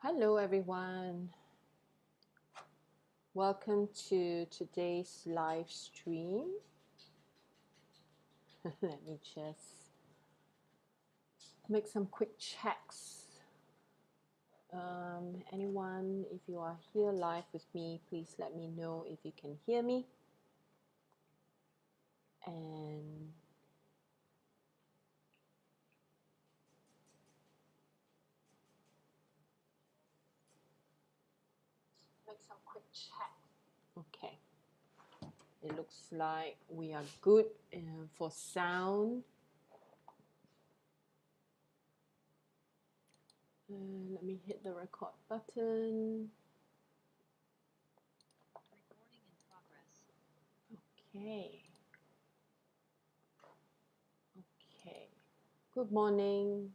Hello everyone, welcome to today's live stream. Let me just make some quick checks. Anyone, if you are here live with me, please let me know if you can hear me. And make some quick check. Okay. It looks like we are good for sound. Let me hit the record button. Recording in progress. Okay. Okay. Good morning.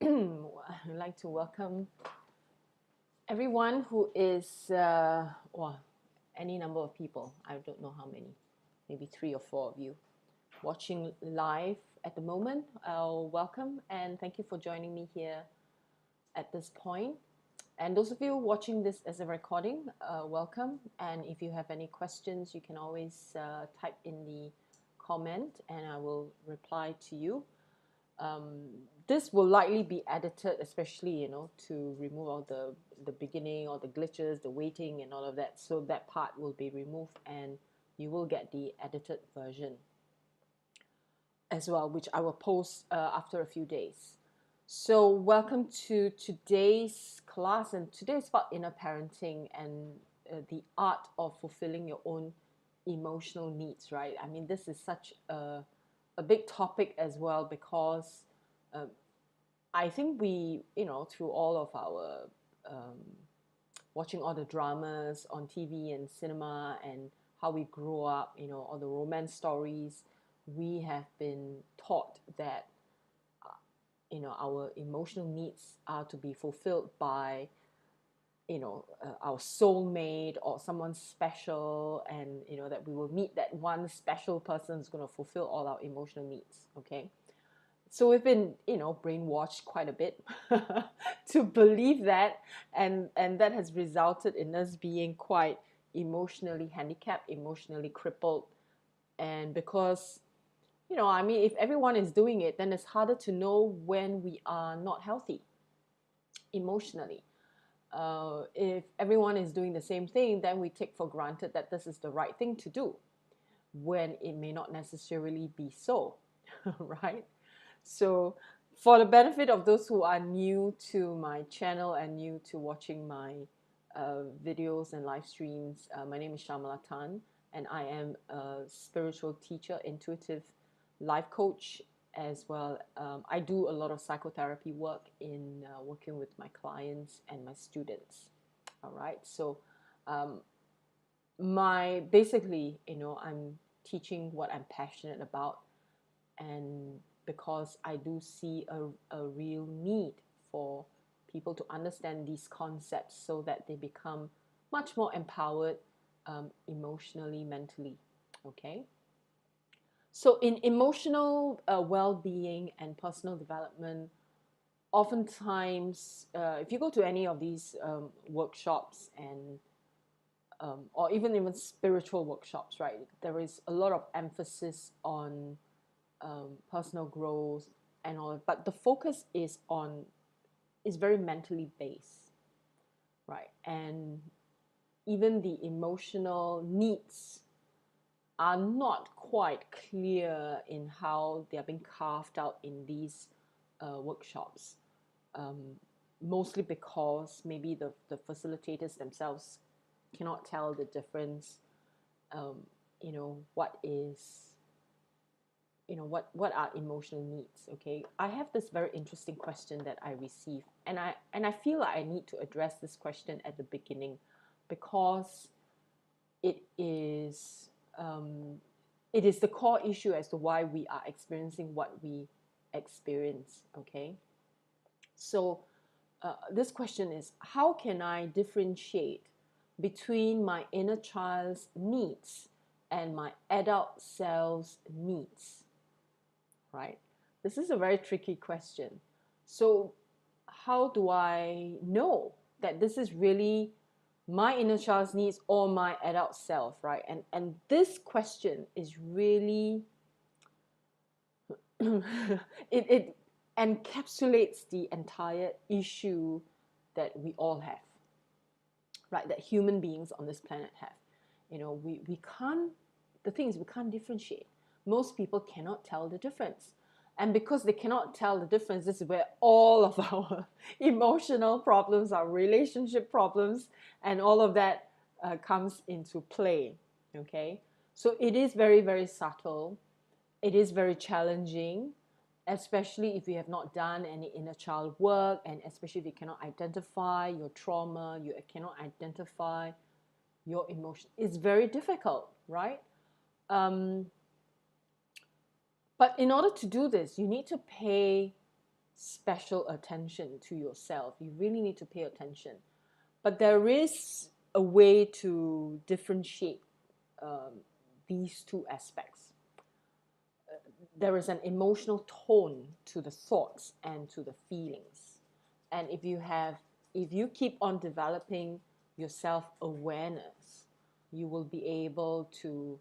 I'd like to welcome everyone who is, well, any number of people. I don't know how many, maybe 3 or 4 of you watching live at the moment. Welcome and thank you for joining me here at this point. And those of you watching this as a recording, welcome. And if you have any questions, you can always type in the comment and I will reply to you. This will likely be edited, especially to remove all the beginning or the glitches, the waiting and all of that, so that part will be removed and you will get the edited version as well, which I will post after a few days. So welcome to today's class, and today is about inner parenting and the art of fulfilling your own emotional needs, right? I mean, this is such a big topic as well, because I think we, through all of our watching all the dramas on TV and cinema and how we grow up, all the romance stories, we have been taught that, our emotional needs are to be fulfilled by, our soulmate or someone special, and, that we will meet that one special person who's going to fulfill all our emotional needs, okay? So we've been, brainwashed quite a bit to believe that, and that has resulted in us being quite emotionally handicapped, emotionally crippled. And because, I mean, if everyone is doing it, then it's harder to know when we are not healthy emotionally. If everyone is doing the same thing, then we take for granted that this is the right thing to do, when it may not necessarily be so, right? So for the benefit of those who are new to my channel and new to watching my videos and live streams, my name is Shamala Tan, and I am a spiritual teacher, intuitive life coach, as well. I do a lot of psychotherapy work in working with my clients and my students. All right, so basically, I'm teaching what I'm passionate about, and because I do see a real need for people to understand these concepts so that they become much more empowered emotionally, mentally, okay? So in emotional well-being and personal development, oftentimes, if you go to any of these workshops and or even spiritual workshops, right, there is a lot of emphasis on personal growth and all, but the focus is very mentally based, right? And even the emotional needs are not quite clear in how they are being carved out in these workshops, mostly because maybe the facilitators themselves cannot tell the difference, what is, what are emotional needs. Okay, I have this very interesting question that I received, and I feel like I need to address this question at the beginning, because it is the core issue as to why we are experiencing what we experience. Okay, so this question is, how can I differentiate between my inner child's needs and my adult self's needs? Right? This is a very tricky question. So how do I know that this is really my inner child's needs or my adult self, right? And this question is really it encapsulates the entire issue that we all have, right? That human beings on this planet have. You know, we can't, the thing is, we can't differentiate. Most people cannot tell the difference. And because they cannot tell the difference, this is where all of our emotional problems, our relationship problems, and all of that comes into play. Okay? So it is very, very subtle. It is very challenging, especially if you have not done any inner child work, and especially if you cannot identify your trauma, you cannot identify your emotion. It's very difficult, right? But in order to do this, you need to pay special attention to yourself. You really need to pay attention. But there is a way to differentiate these two aspects. There is an emotional tone to the thoughts and to the feelings. And if you keep on developing your self-awareness, you will be able to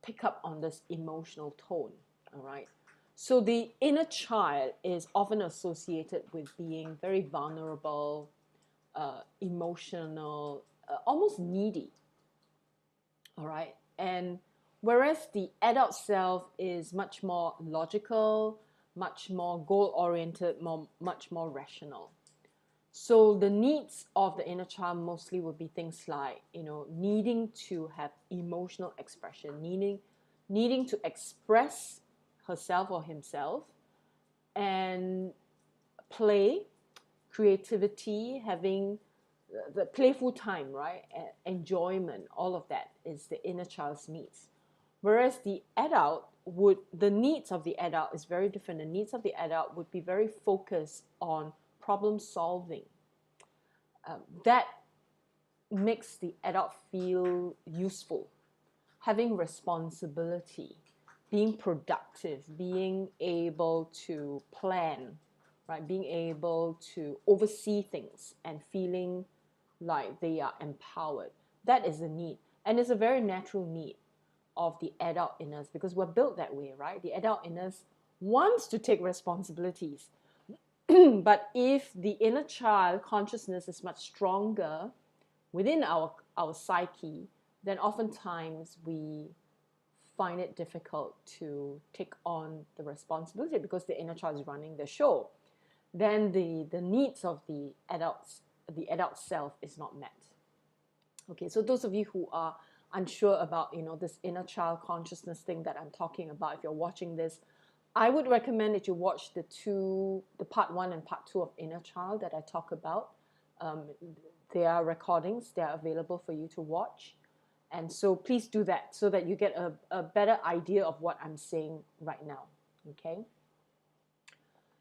pick up on this emotional tone. All right. So the inner child is often associated with being very vulnerable, emotional, almost needy. All right. And whereas the adult self is much more logical, much more goal-oriented, much more rational. So the needs of the inner child mostly would be things like, needing to have emotional expression, needing to express herself or himself, and play, creativity, having the playful time, right? Enjoyment, all of that is the inner child's needs. Whereas the needs of the adult is very different. The needs of the adult would be very focused on problem solving. That makes the adult feel useful, having responsibility, being productive, being able to plan, right? Being able to oversee things and feeling like they are empowered. That is a need. And it's a very natural need of the adult in us because we're built that way, right? The adult in us wants to take responsibilities. But if the inner child consciousness is much stronger within our psyche, then oftentimes we find it difficult to take on the responsibility because the inner child is running the show. Then the needs of the adult self is not met. Okay, so those of you who are unsure about this inner child consciousness thing that I'm talking about, if you're watching this, I would recommend that you watch the part 1 and part 2 of inner child that I talk about. They are recordings, they are available for you to watch. And so please do that so that you get a better idea of what I'm saying right now. Okay?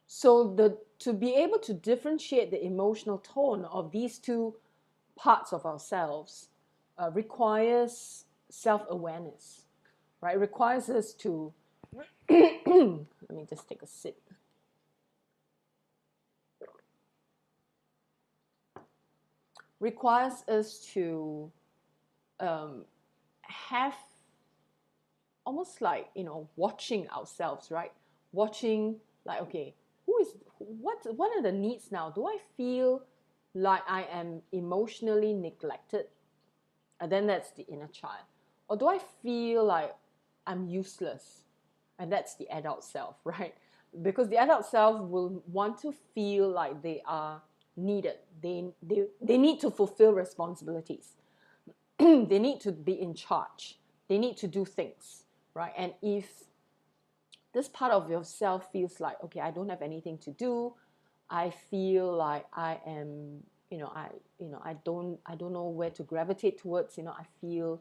So to be able to differentiate the emotional tone of these two parts of ourselves requires self-awareness, right? It requires us to, let me just take a sip. Requires us to have almost like, watching ourselves, right? Watching like, okay, what are the needs now? Do I feel like I am emotionally neglected? And then that's the inner child. Or do I feel like I'm useless? And that's the adult self, right? Because the adult self will want to feel like they are needed. They need to fulfill responsibilities. They need to be in charge. They need to do things, right? And if this part of yourself feels like, okay, I don't have anything to do, I feel like I am, I don't know where to gravitate towards, I feel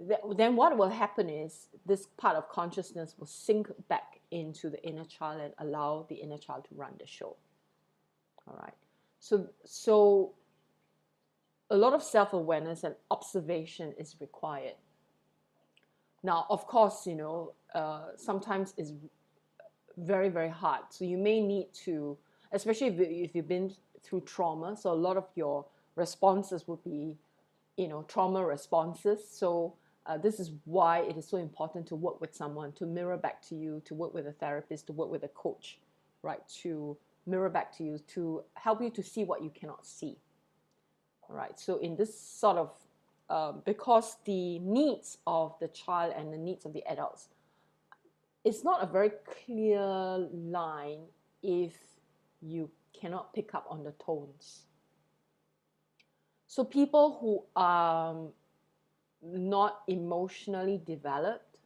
that, then what will happen is this part of consciousness will sink back into the inner child and allow the inner child to run the show. All right. So a lot of self-awareness and observation is required. Now, of course, sometimes it's very, very hard. So you may need to, especially if you've been through trauma. So a lot of your responses would be, trauma responses. So this is why it is so important to work with someone, to mirror back to you, to work with a therapist, to work with a coach, right? To mirror back to you, to help you to see what you cannot see. All right. So in this sort of, because the needs of the child and the needs of the adults, it's not a very clear line if you cannot pick up on the tones. So people who are not emotionally developed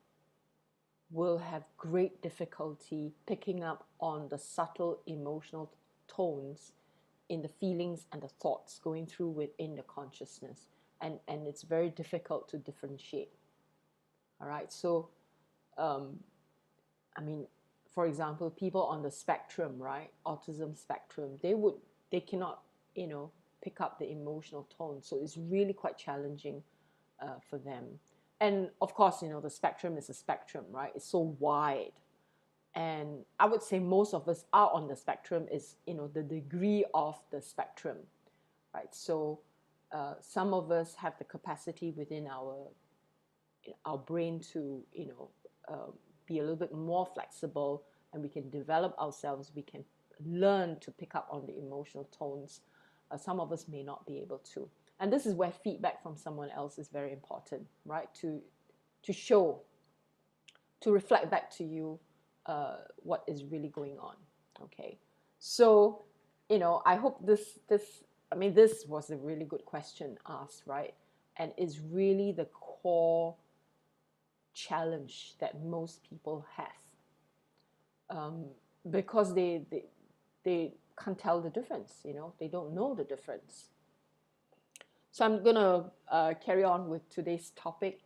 will have great difficulty picking up on the subtle emotional tones in the feelings and the thoughts going through within the consciousness. And it's very difficult to differentiate. All right. So, I mean, for example, people on the spectrum, right, autism spectrum, they cannot, pick up the emotional tone. So it's really quite challenging for them. And of course, the spectrum is a spectrum, right? It's so wide. And I would say most of us are on the spectrum, is, the degree of the spectrum, right? So some of us have the capacity within our brain to, be a little bit more flexible, and we can develop ourselves. We can learn to pick up on the emotional tones. Some of us may not be able to. And this is where feedback from someone else is very important, right? To show, to reflect back to you what is really going on. Okay. So, I hope this was a really good question asked, right? And it's really the core challenge that most people have, because they can't tell the difference. They don't know the difference. So I'm gonna carry on with today's topic,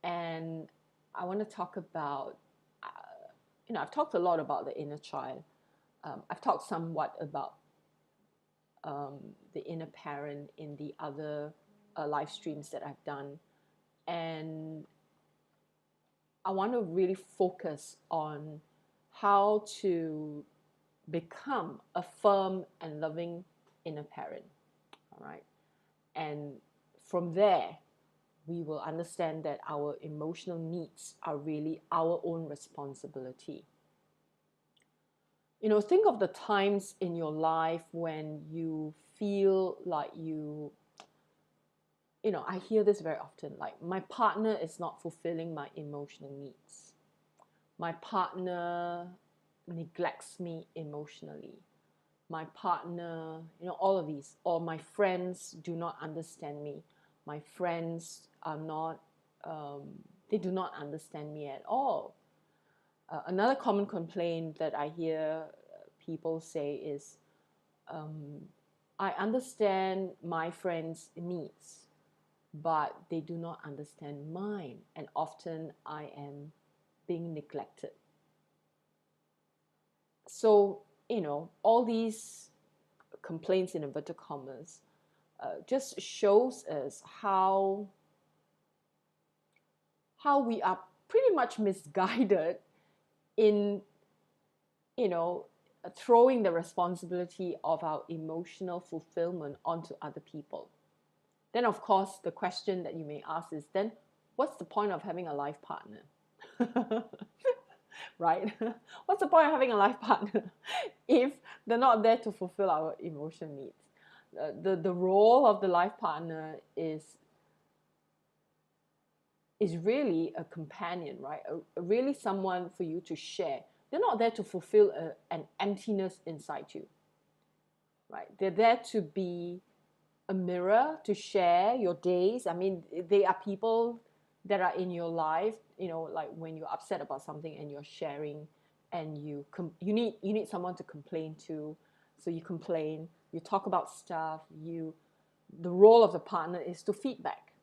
and I want to talk about, I've talked a lot about the inner child. I've talked somewhat about the inner parent in the other live streams that I've done, and I want to really focus on how to become a firm and loving inner parent. All right. And from there, we will understand that our emotional needs are really our own responsibility. Think of the times in your life when you feel like I hear this very often, like, my partner is not fulfilling my emotional needs. My partner neglects me emotionally. My partner, all of these, or my friends do not understand me. My friends are not, they do not understand me at all. Another common complaint that I hear people say is, I understand my friends' needs, but they do not understand mine, and often I am being neglected. So, all these complaints in inverted commas just shows us how we are pretty much misguided in, throwing the responsibility of our emotional fulfillment onto other people. Then, of course, the question that you may ask is, then what's the point of having a life partner? Right? What's the point of having a life partner if they're not there to fulfill our emotional needs? The role of the life partner is really a companion, right? Really someone for you to share. They're not there to fulfill an emptiness inside you, right? They're there to be a mirror, to share your days. I mean, they are people that are in your life, like when you're upset about something and you're sharing, and you need someone to complain to, so you complain, you talk about stuff. The role of the partner is to feedback,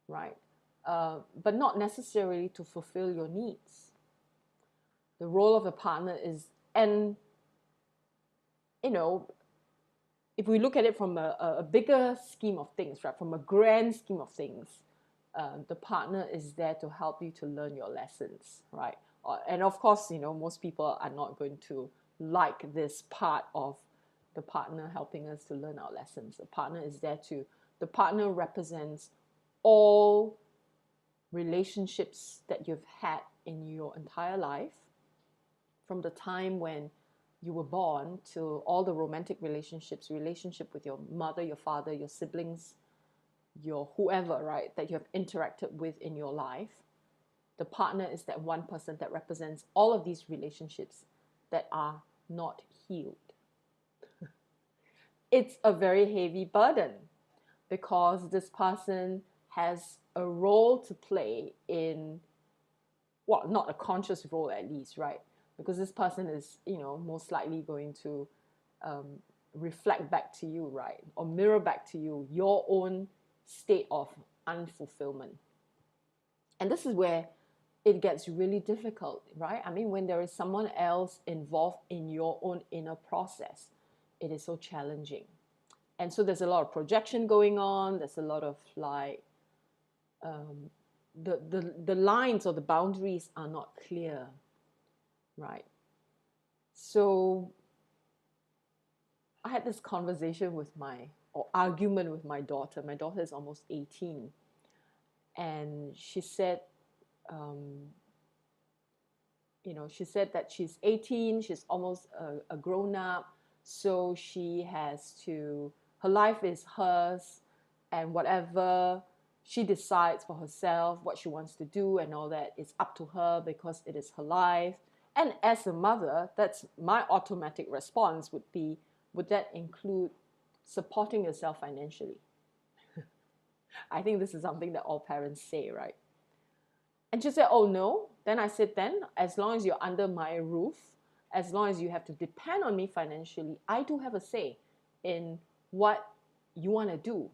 right? But not necessarily to fulfill your needs. The role of the partner is, and if we look at it from a bigger scheme of things, right, from a grand scheme of things, the partner is there to help you to learn your lessons, right? And of course, most people are not going to like this part of the partner helping us to learn our lessons. The partner is there to, the partner represents all relationships that you've had in your entire life, from the time when you were born to all the romantic relationships, relationship with your mother, your father, your siblings, your whoever, right, that you have interacted with in your life. The partner is that one person that represents all of these relationships that are not healed. It's a very heavy burden because this person has a role to play in, well, not a conscious role at least, right? Because this person is, most likely going to reflect back to you, right? Or mirror back to you your own state of unfulfillment. And this is where it gets really difficult, right? I mean, when there is someone else involved in your own inner process, it is so challenging. And so there's a lot of projection going on. There's a lot of like, the lines or the boundaries are not clear, right? So I had this conversation with or argument with my daughter. My daughter is almost 18. And she said, she said that she's 18, she's almost a grown up. So she has to, her life is hers, and whatever she decides for herself, what she wants to do and all that is up to her because it is her life. And as a mother, that's my automatic response would be, would that include supporting yourself financially? I think this is something that all parents say, right? And she said, oh no. Then I said, then as long as you're under my roof, as long as you have to depend on me financially, I do have a say in what you want to do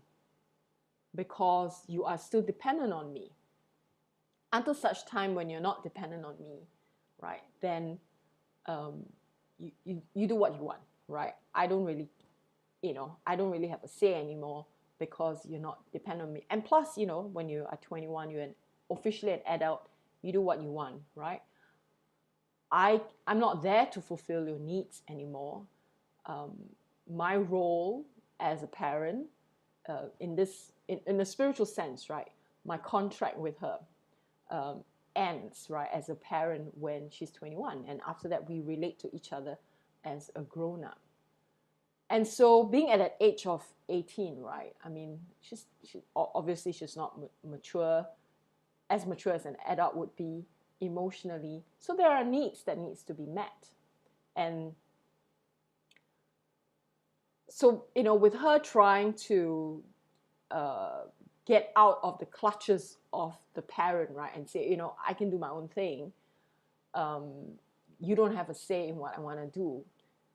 because you are still dependent on me. Until such time when you're not dependent on me, right, then you do what you want, right? I don't really have a say anymore because you're not dependent on me. And plus, when you are 21, you're officially an adult, you do what you want, right? I'm not there to fulfill your needs anymore. My role as a parent, in a spiritual sense, right, my contract with her ends, right, as a parent when she's 21. And after that, we relate to each other as a grown-up. And so being at that age of 18, right, I mean, obviously she's not mature as an adult would be emotionally. So there are needs that needs to be met. And so, with her trying to get out of the clutches of the parent, right, and say, I can do my own thing. You don't have a say in what I want to do.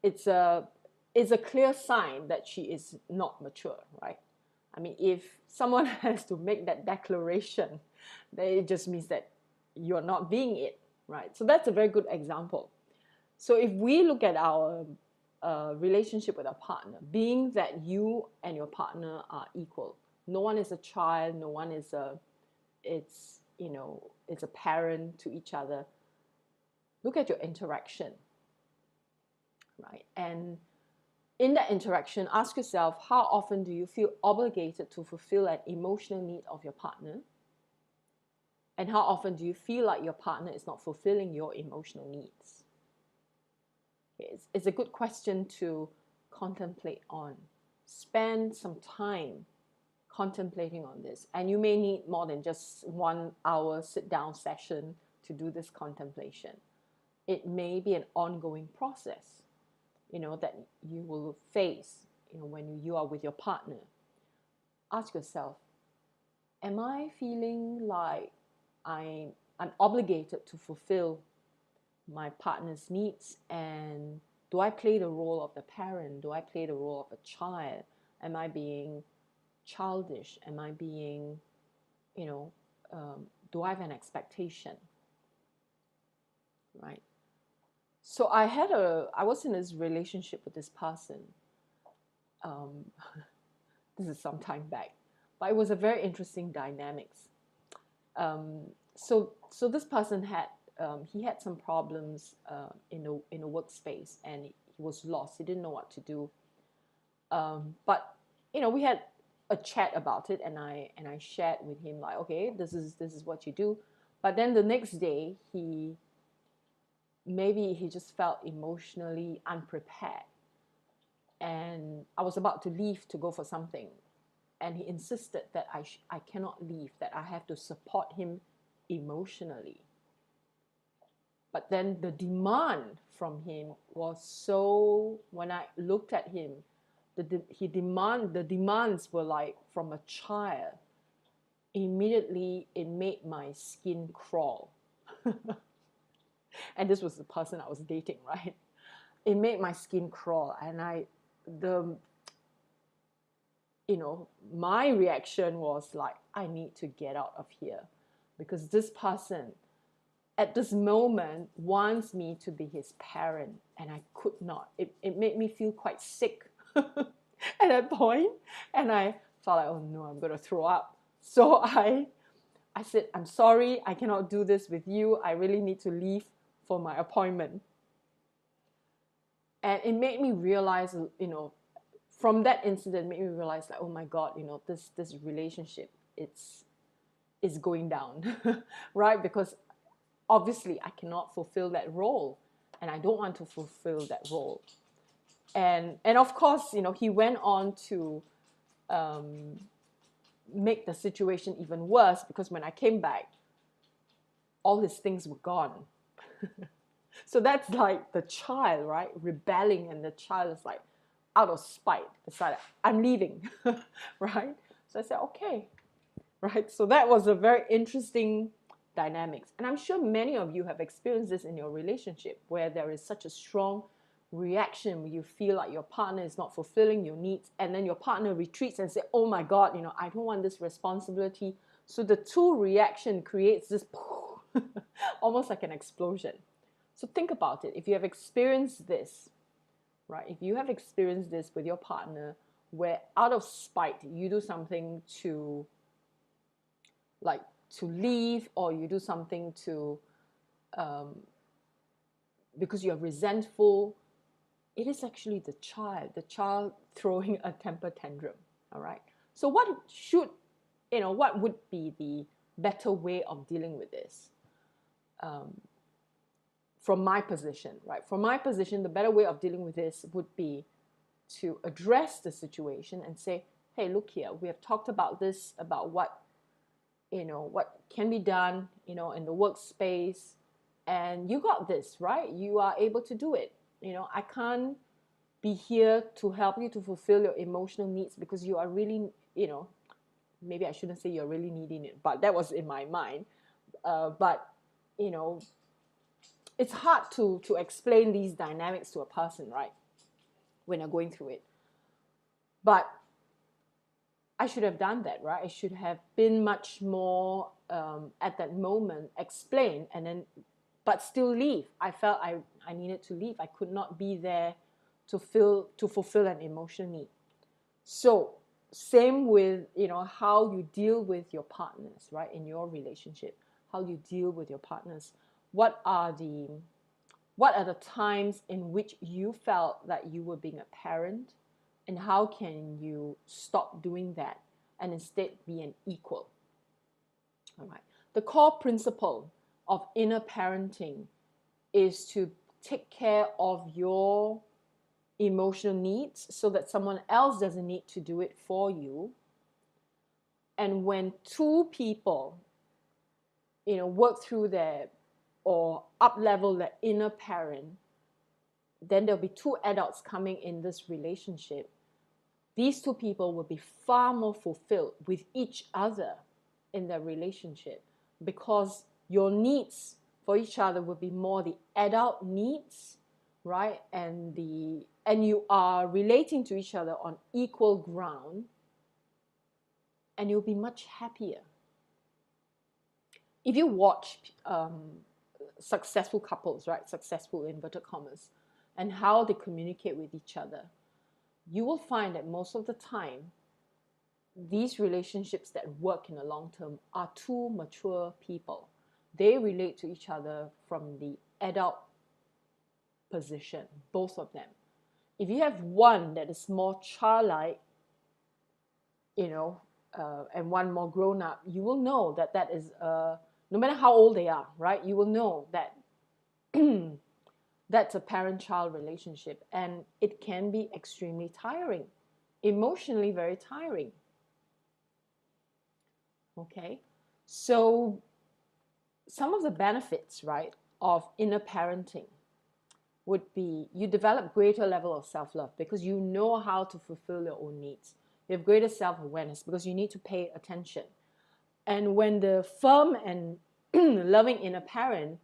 It's a clear sign that she is not mature, right? I mean, if someone has to make that declaration, then it just means that you're not being it, right? So that's a very good example. So if we look at our relationship with our partner, being that you and your partner are equal, no one is a child, no one is it's a parent to each other. Look at your interaction, right? And in that interaction, ask yourself, how often do you feel obligated to fulfill an emotional need of your partner? And how often do you feel like your partner is not fulfilling your emotional needs? It's a good question to contemplate on. Spend some time contemplating on this. And you may need more than just 1 hour sit-down session to do this contemplation. It may be an ongoing process, that you will face, when you are with your partner. Ask yourself, am I feeling like I'm obligated to fulfill my partner's needs? And do I play the role of the parent? Do I play the role of a child? Am I being childish? Am I being, do I have an expectation? Right? So I was in this relationship with this person. This is some time back, but it was a very interesting dynamics. So this person had he had some problems in a workspace, and he was lost. He didn't know what to do. But we had a chat about it, and I shared with him, like, okay, this is what you do. But then the next day, maybe he just felt emotionally unprepared, and I was about to leave to go for something, and he insisted that I cannot leave, that I have to support him emotionally. But then the demand from him was so, when I looked at him, the demands were like from a child. Immediately, it made my skin crawl. And this was the person I was dating, right? It made my skin crawl, and my reaction was like, I need to get out of here, because this person at this moment wants me to be his parent, and I could not. It made me feel quite sick at that point, and I felt like, oh no, I'm going to throw up. So I said, I'm sorry, I cannot do this with you. I really need to leave for my appointment. And it made me realize, from that incident, made me realize, like, oh my God, this relationship, it's going down, right? Because obviously I cannot fulfill that role, and I don't want to fulfill that role. And of course, he went on to make the situation even worse, because when I came back, all his things were gone. So that's like the child, right, rebelling, and the child is like, out of spite, decided, I'm leaving, right? So I said, okay, right? So that was a very interesting dynamics. And I'm sure many of you have experienced this in your relationship, where there is such a strong reaction where you feel like your partner is not fulfilling your needs, and then your partner retreats and say, oh my God, I don't want this responsibility. So the two reaction creates this almost like an explosion. So think about it. If you have experienced this, right? If you have experienced this with your partner, where out of spite you do something to leave, or you do something to because you're resentful, it is actually the child throwing a temper tantrum. All right. So what would be the better way of dealing with this? From my position, right? From my position, the better way of dealing with this would be to address the situation and say, hey, look here, we have talked about this, about what can be done, in the workspace, and you got this, right? You are able to do it. I can't be here to help you to fulfill your emotional needs, because you are really, maybe I shouldn't say you're really needing it, but that was in my mind. But it's hard to explain these dynamics to a person, right, when you're going through it. But I should have done that, right? I should have been much more at that moment, explain, and then, but still leave. I felt I needed to leave. I could not be there to fulfill an emotional need. So same with how you deal with your partners, right, in your relationship. How you deal with your partners. What are the times in which you felt that you were being a parent, and how can you stop doing that and instead be an equal? All right. The core principle of inner parenting is to take care of your emotional needs so that someone else doesn't need to do it for you. And when two people, work through their, or up level their inner parent, then there'll be two adults coming in this relationship. These two people will be far more fulfilled with each other in their relationship, because your needs for each other will be more the adult needs, right? And you are relating to each other on equal ground, and you'll be much happier. If you watch successful couples, right, successful inverted commas, and how they communicate with each other, you will find that most of the time, these relationships that work in the long term are two mature people. they relate to each other from the adult position, both of them. If you have one that is more childlike, and one more grown up, you will know that that is, no matter how old they are, right? You will know that that's a parent-child relationship, and it can be extremely tiring, emotionally very tiring. Okay, so some of the benefits, right, of inner parenting would be you develop greater level of self-love because you know how to fulfill your own needs. You have greater self-awareness because you need to pay attention. And when the firm and loving inner parent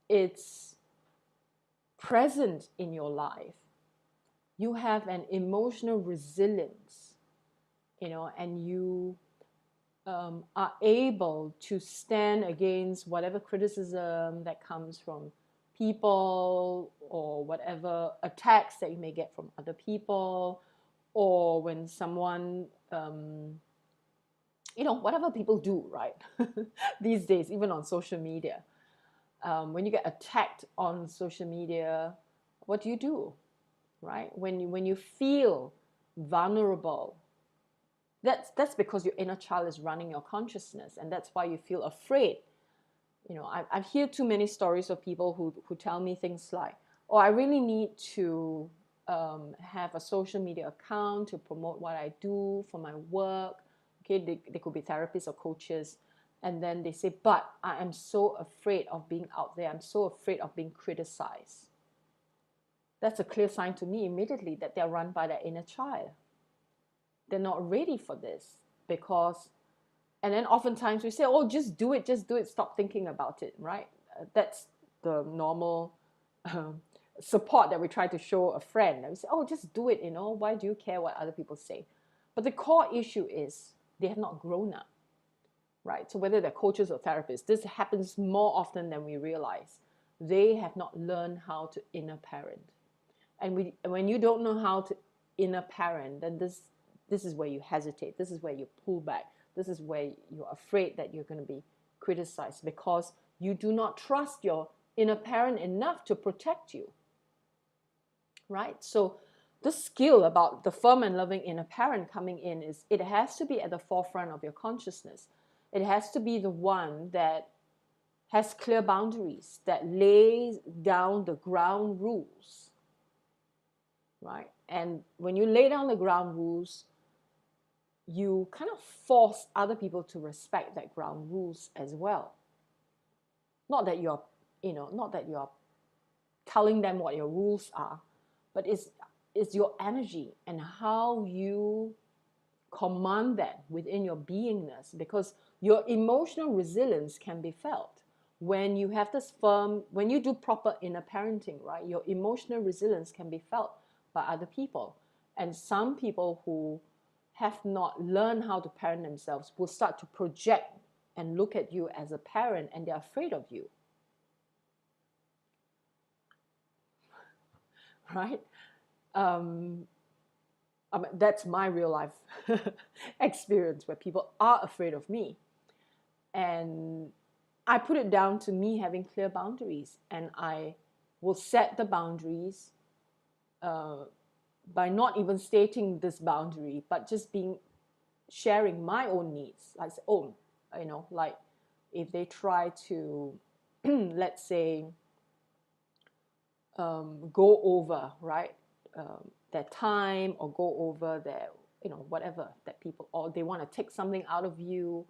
it's present in your life, you have an emotional resilience, and you are able to stand against whatever criticism that comes from people or whatever attacks that you may get from other people, or when someone, whatever people do, right? These days, even on social media, when you get attacked on social media, what do, right? When you feel vulnerable, that's because your inner child is running your consciousness, and that's why you feel afraid. I've heard too many stories of people who tell me things like, oh, I really need to have a social media account to promote what I do for my work. Okay, they could be therapists or coaches, and then they say, but I am so afraid of being out there, I'm so afraid of being criticized. That's a clear sign to me immediately that they're run by their inner child. They're not ready for this because, and then oftentimes we say, oh, just do it, stop thinking about it, right? That's the normal support that we try to show a friend. And we say, oh, just do it, why do you care what other people say? But the core issue is they have not grown up, right? So whether they're coaches or therapists, this happens more often than we realize. They have not learned how to inner parent. And when you don't know how to inner parent, then this is where you hesitate. This is where you pull back. This is where you're afraid that you're going to be criticized because you do not trust your inner parent enough to protect you, right? So the skill about the firm and loving inner parent coming in is it has to be at the forefront of your consciousness. It has to be the one that has clear boundaries, that lays down the ground rules, right? And when you lay down the ground rules, you kind of force other people to respect that ground rules as well. Not that you're telling them what your rules are, but it's your energy and how you command that within your beingness, because your emotional resilience can be felt when you have this firm, when you do proper inner parenting, right? Your emotional resilience can be felt by other people. And some people who have not learned how to parent themselves will start to project and look at you as a parent, and they're afraid of you, right? That's my real life experience where people are afraid of me. And I put it down to me having clear boundaries, and I will set the boundaries by not even stating this boundary, but just sharing my own needs. Like, oh, like if they try to, let's say, go over, right, their time, or go over their, whatever that people, or they want to take something out of you,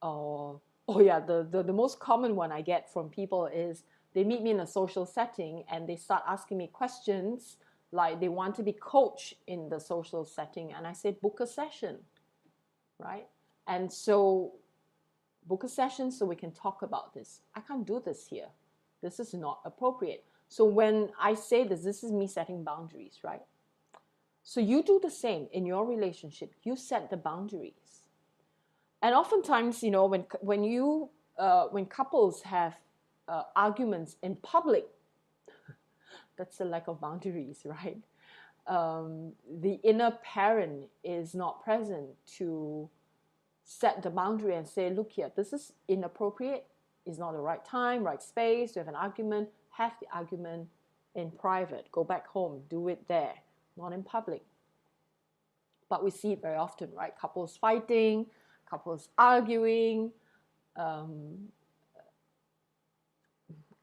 or, oh yeah, the most common one I get from people is they meet me in a social setting and they start asking me questions like they want to be coached in the social setting, and I say, book a session, right? And so book a session so we can talk about this. I can't do this here. This is not appropriate. So when I say this is me setting boundaries, right? So you do the same in your relationship. You set the boundaries. And oftentimes, when couples have arguments in public, that's the lack of boundaries, right? The inner parent is not present to set the boundary and say, look here, this is inappropriate. It's not the right time, right space. You have an argument, have the argument in private. Go back home, do it there, not in public. But we see it very often, right? Couples fighting, couples arguing.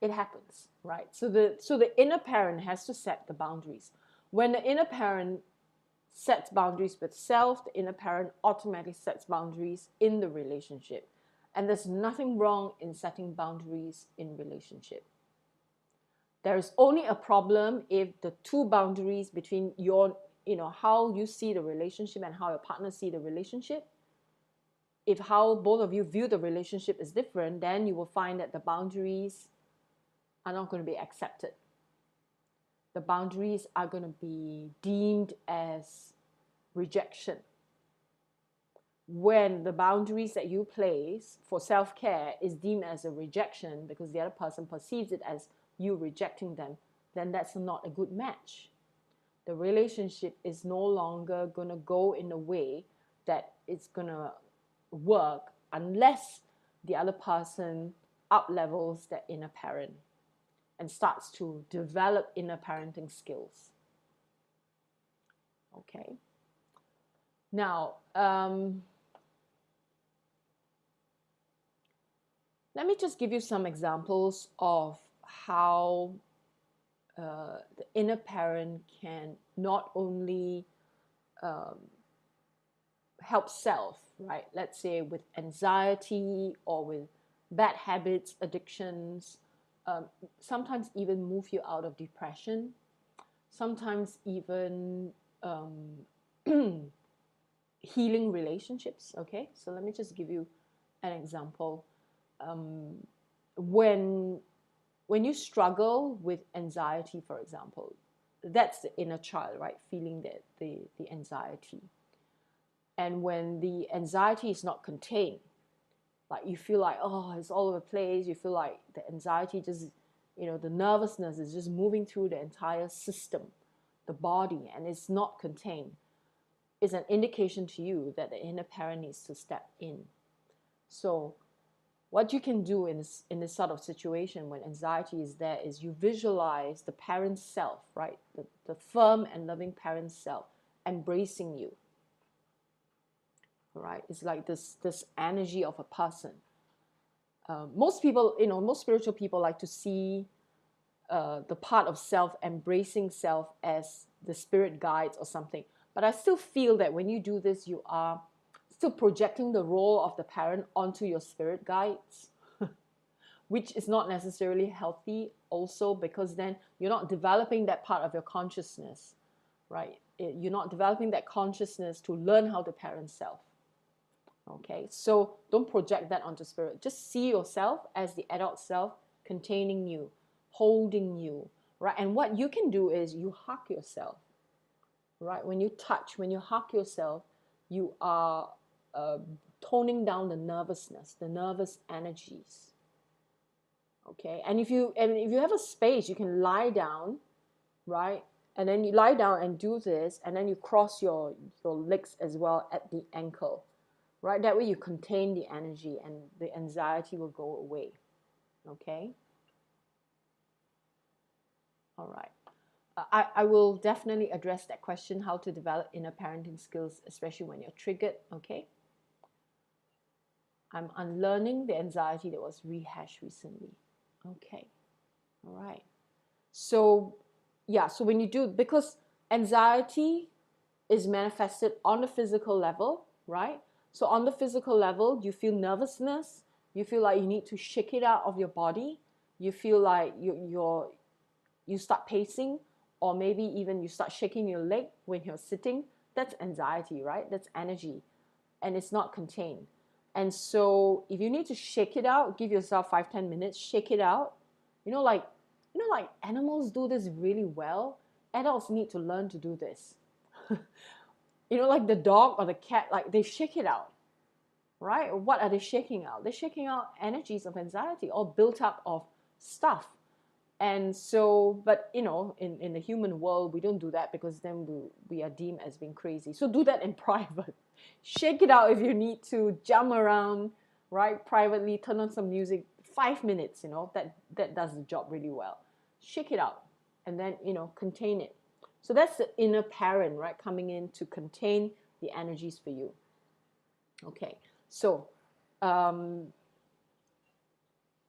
It happens, right? So the inner parent has to set the boundaries. When the inner parent sets boundaries with self, the inner parent automatically sets boundaries in the relationship. And there's nothing wrong in setting boundaries in relationship. There is only a problem if the two boundaries between your, how you see the relationship and how your partner see the relationship, if how both of you view the relationship is different, then you will find that the boundaries are not going to be accepted. The boundaries are going to be deemed as rejection. When the boundaries that you place for self-care is deemed as a rejection because the other person perceives it as you rejecting them, then that's not a good match. The relationship is no longer going to go in a way that it's going to work unless the other person up-levels their inner parent and starts to develop inner parenting skills. Okay. Now, let me just give you some examples of how the inner parent can not only help self, right? Let's say with anxiety or with bad habits, addictions, sometimes even move you out of depression, sometimes even healing relationships. Okay, so let me just give you an example. When you struggle with anxiety, for example, that's the inner child, right? Feeling the anxiety. And when the anxiety is not contained, like you feel like, oh, it's all over the place. You feel like the anxiety just, the nervousness is just moving through the entire system, the body, and it's not contained. It's an indication to you that the inner parent needs to step in. So what you can do in this sort of situation when anxiety is there is you visualize the parent self, right? The firm and loving parent self embracing you. Right? It's like this energy of a person. Most people, most spiritual people like to see the part of self embracing self as the spirit guides or something. But I still feel that when you do this, you are still projecting the role of the parent onto your spirit guides, which is not necessarily healthy also, because then you're not developing that part of your consciousness, right? You're not developing that consciousness to learn how to parent self. Okay, so don't project that onto spirit. Just see yourself as the adult self containing you, holding you, right? And what you can do is you hug yourself, right? When you hug yourself, you are toning down the nervousness, the nervous energies. Okay, and if you have a space, you can lie down, right? And then you lie down and do this, and then you cross your legs as well at the ankle. Right, that way you contain the energy and the anxiety will go away. Okay? All right. I will definitely address that question, how to develop inner parenting skills, especially when you're triggered. Okay? I'm unlearning the anxiety that was rehashed recently. Okay. All right. So, yeah, so when you do, because anxiety is manifested on the physical level, right? So on the physical level, you feel nervousness, you feel like you need to shake it out of your body, you feel like you start pacing, or maybe even you start shaking your leg when you're sitting. That's anxiety, right? That's energy, and it's not contained. And so if you need to shake it out, give yourself 5-10 minutes, shake it out. Like animals do this really well. Adults need to learn to do this. Like the dog or the cat, like they shake it out, right? What are they shaking out? They're shaking out energies of anxiety, all built up of stuff. And so, but in the human world, we don't do that because then we are deemed as being crazy. So do that in private. Shake it out if you need to, jump around, right? Privately, turn on some music, 5 minutes, that does the job really well. Shake it out and then, contain it. So that's the inner parent, right, coming in to contain the energies for you. Okay, so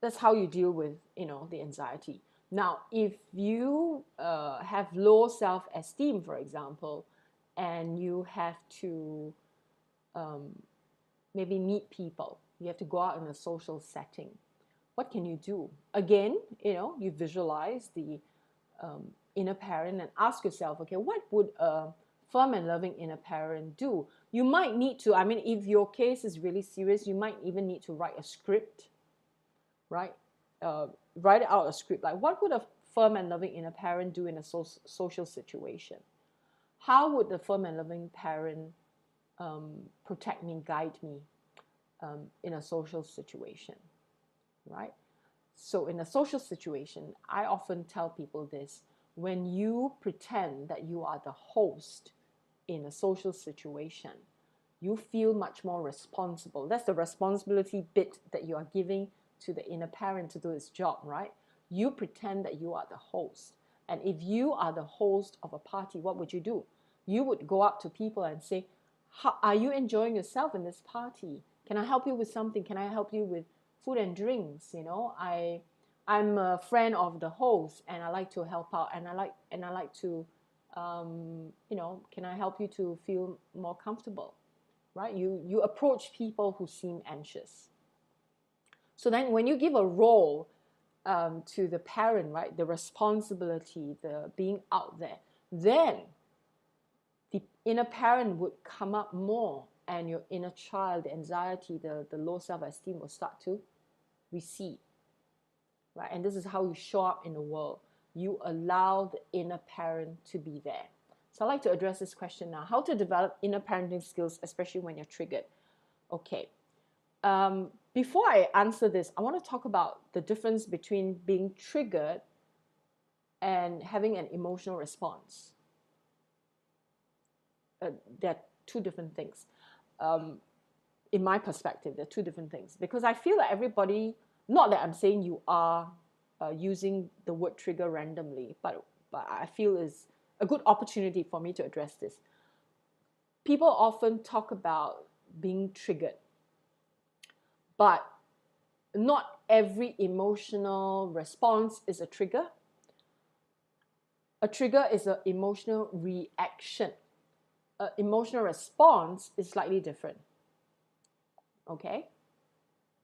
that's how you deal with, the anxiety. Now, if you have low self-esteem, for example, and you have to maybe meet people, you have to go out in a social setting, what can you do? Again, you visualize the inner parent and ask yourself, okay, what would a firm and loving inner parent do? You might need to, if your case is really serious, you might even need to write a script, right? Write out a script. Like, what would a firm and loving inner parent do in a social situation? How would the firm and loving parent protect me, guide me in a social situation, right? So in a social situation, I often tell people this: when you pretend that you are the host in a social situation, you feel much more responsible. That's the responsibility bit that you are giving to the inner parent to do its job, right? You pretend that you are the host. And if you are the host of a party, what would you do? You would go up to people and say, are you enjoying yourself in this party? Can I help you with something? Can I help you with food and drinks? I'm a friend of the host and I like to help out, and I like to can I help you to feel more comfortable? Right? You approach people who seem anxious. So then when you give a role to the parent, right, the responsibility, the being out there, then the inner parent would come up more, and your inner child, the anxiety, the low self-esteem will start to recede. Right? And this is how you show up in the world. You allow the inner parent to be there. So I'd like to address this question now. How to develop inner parenting skills, especially when you're triggered. Okay. Before I answer this, I want to talk about the difference between being triggered and having an emotional response. They're two different things. In my perspective, they're two different things. Because I feel that everybody, not that I'm saying you are using the word trigger randomly, but I feel is a good opportunity for me to address this. People often talk about being triggered, but not every emotional response is a trigger. A trigger is an emotional reaction. An emotional response is slightly different. Okay?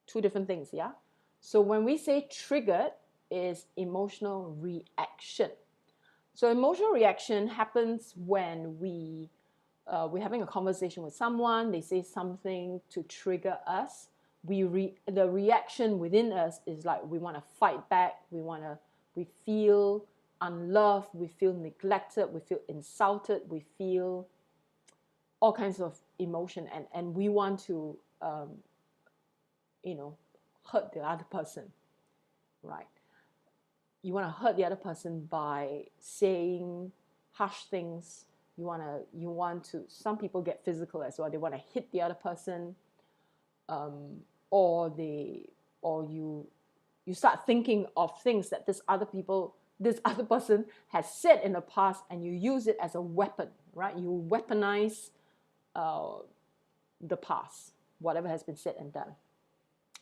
Two different things, yeah? So when we say triggered, is emotional reaction. So emotional reaction happens when we're having a conversation with someone, they say something to trigger us. The reaction within us is like we want to fight back, we feel unloved, we feel neglected, we feel insulted, we feel all kinds of emotion, and we want to hurt the other person, right? You want to hurt the other person by saying harsh things. You want to. Some people get physical as well. They want to hit the other person, or you start thinking of things that this other person has said in the past, and you use it as a weapon, right? You weaponize the past, whatever has been said and done.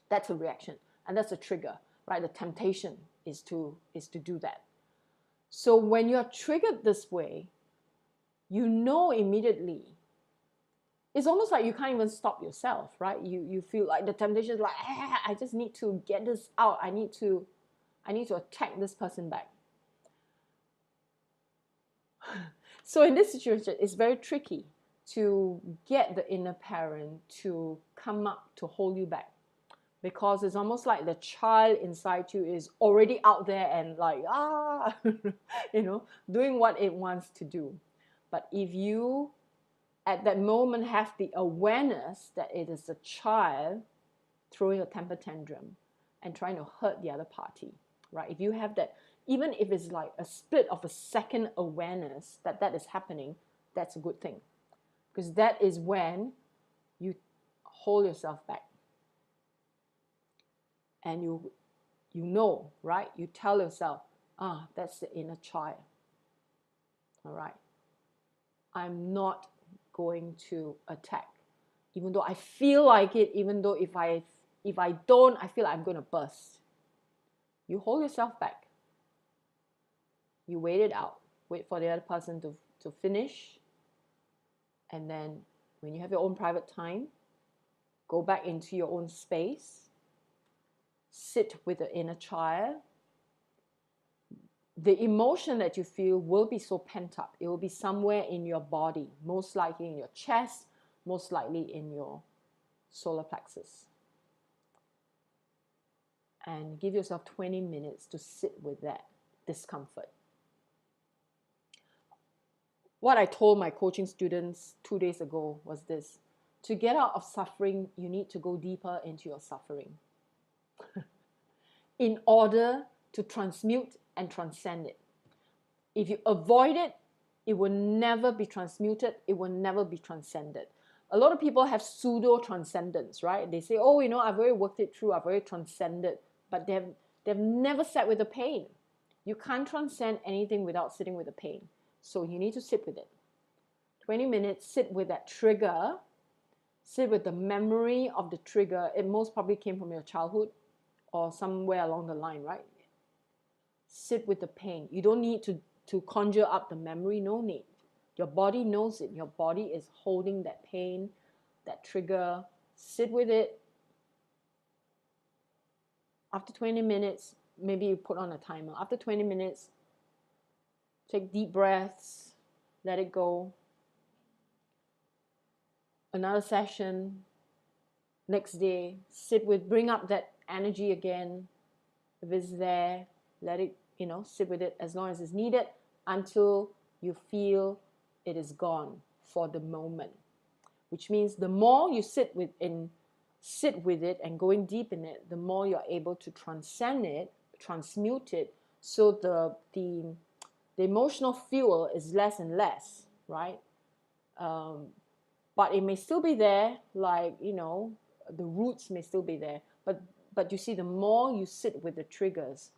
That's a reaction, and that's a trigger, right? The temptation is to do that. So when you're triggered this way, you know immediately. It's almost like you can't even stop yourself, right? You feel like the temptation is like, I just need to get this out. I need to attack this person back. So in this situation, it's very tricky to get the inner parent to come up to hold you back, because it's almost like the child inside you is already out there and like, doing what it wants to do. But if you, at that moment, have the awareness that it is a child throwing a temper tantrum and trying to hurt the other party, right? If you have that, even if it's like a split of a second awareness that is happening, that's a good thing. Because that is when you hold yourself back and you You know, right? You tell yourself, that's the inner child. All right. I'm not going to attack. Even though I feel like it, even though if I don't, I feel like I'm going to burst. You hold yourself back. You wait it out. Wait for the other person to finish. And then when you have your own private time, go back into your own space. Sit with the inner child. The emotion that you feel will be so pent up. It will be somewhere in your body, most likely in your chest, most likely in your solar plexus. And give yourself 20 minutes to sit with that discomfort. What I told my coaching students 2 days ago was this: to get out of suffering, you need to go deeper into your suffering in order to transmute and transcend it. If you avoid it, it will never be transmuted, it will never be transcended. A lot of people have pseudo transcendence, right? They say, oh, I've already worked it through, I've already transcended, but they've never sat with the pain. You can't transcend anything without sitting with the pain. So you need to sit with it. 20 minutes, sit with that trigger, sit with the memory of the trigger. It most probably came from your childhood or somewhere along the line, right? Sit with the pain. You don't need to conjure up the memory, no need. Your body knows it. Your body is holding that pain, that trigger. Sit with it. After 20 minutes, maybe you put on a timer. After 20 minutes, take deep breaths, let it go. Another session, next day, bring up that energy again. If it's there, let it, sit with it as long as it's needed until you feel it is gone for the moment. Which means the more you sit with it and going deep in it, the more you're able to transcend it, transmute it, so the emotional fuel is less and less, right? But it may still be there, like, the roots may still be there. But you see, the more you sit with the triggers,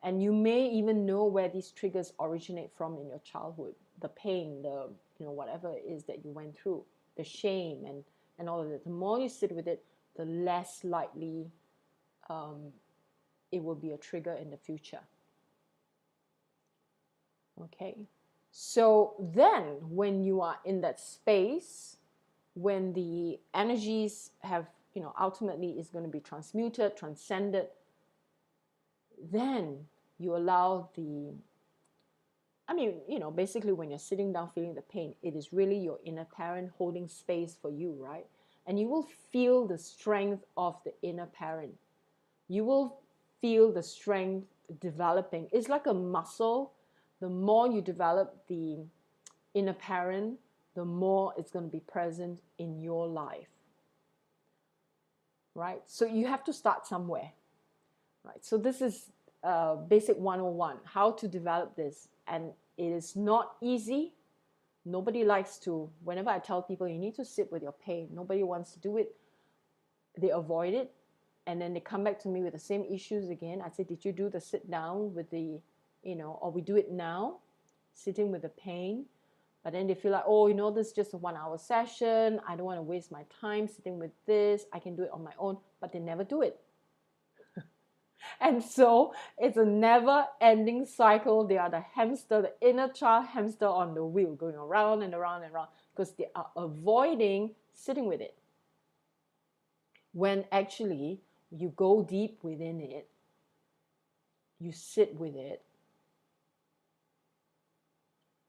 and you may even know where these triggers originate from in your childhood, the pain, the whatever it is that you went through, the shame and all of that. The more you sit with it, the less likely it will be a trigger in the future. Okay, so then when you are in that space, when the energies have, ultimately is going to be transmuted, transcended, then you allow basically when you're sitting down feeling the pain, it is really your inner parent holding space for you, right? And you will feel the strength of the inner parent. You will feel the strength developing. It's like a muscle. The more you develop the inner parent, the more it's going to be present in your life, right? So you have to start somewhere, right? So this is basic 101, how to develop this. And it is not easy. Nobody likes to, whenever I tell people you need to sit with your pain, nobody wants to do it. They avoid it. And then they come back to me with the same issues again. I say, did you do the sit down with the, or we do it now, sitting with the pain? But then they feel like, oh, this is just a 1 hour session. I don't want to waste my time sitting with this. I can do it on my own. But they never do it. And so it's a never-ending cycle. They are the hamster, the inner child hamster on the wheel, going around and around and around because they are avoiding sitting with it. When actually you go deep within it, you sit with it,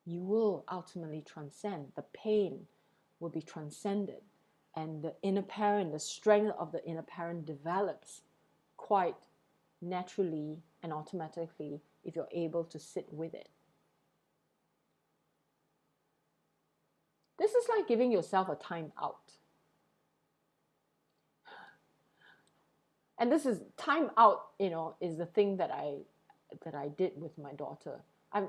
you will ultimately transcend. The pain will be transcended, and the inner parent, the strength of the inner parent develops quite naturally and automatically if you're able to sit with it. This is like giving yourself a time out. And this is time out, is the thing that I did with my daughter. I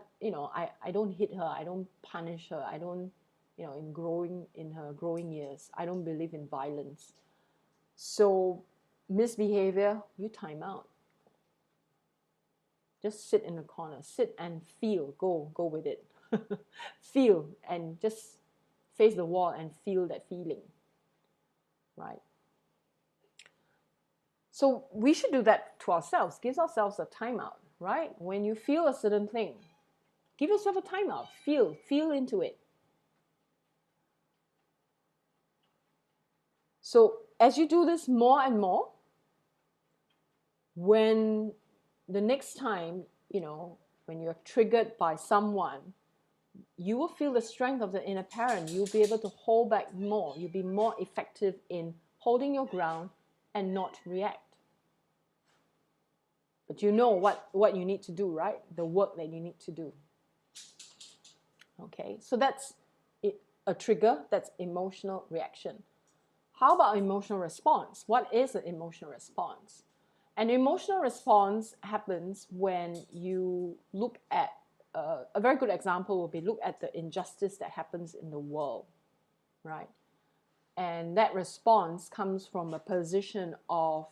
don't hit her, I don't punish her, I don't, in her growing years, I don't believe in violence. So misbehavior, you time out. Just sit in the corner, sit and feel, go with it. Feel and just face the wall and feel that feeling, right? So we should do that to ourselves, give ourselves a timeout, right? When you feel a certain thing, give yourself a timeout, feel into it. So as you do this more and more, when the next time, when you're triggered by someone, you will feel the strength of the inner parent. You'll be able to hold back more. You'll be more effective in holding your ground and not react. But you know what you need to do, right? The work that you need to do. Okay, so that's a trigger, that's emotional reaction. How about emotional response? What is an emotional response? An emotional response happens when you look at, a very good example will be look at the injustice that happens in the world, right? And that response comes from a position of,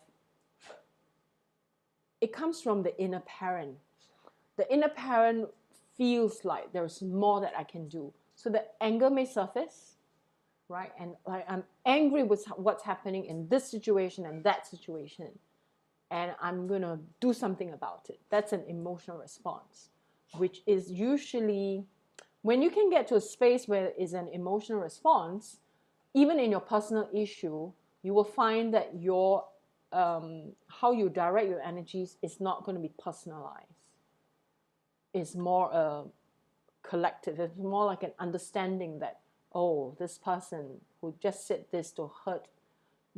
it comes from the inner parent. The inner parent feels like there's more that I can do. So the anger may surface, right? And like, I'm angry with what's happening in this situation and that situation, and I'm going to do something about it. That's an emotional response, which is usually, when you can get to a space where it is an emotional response, even in your personal issue, you will find that your how you direct your energies is not going to be personalized. It's more collective. It's more like an understanding that, oh, this person who just said this to hurt,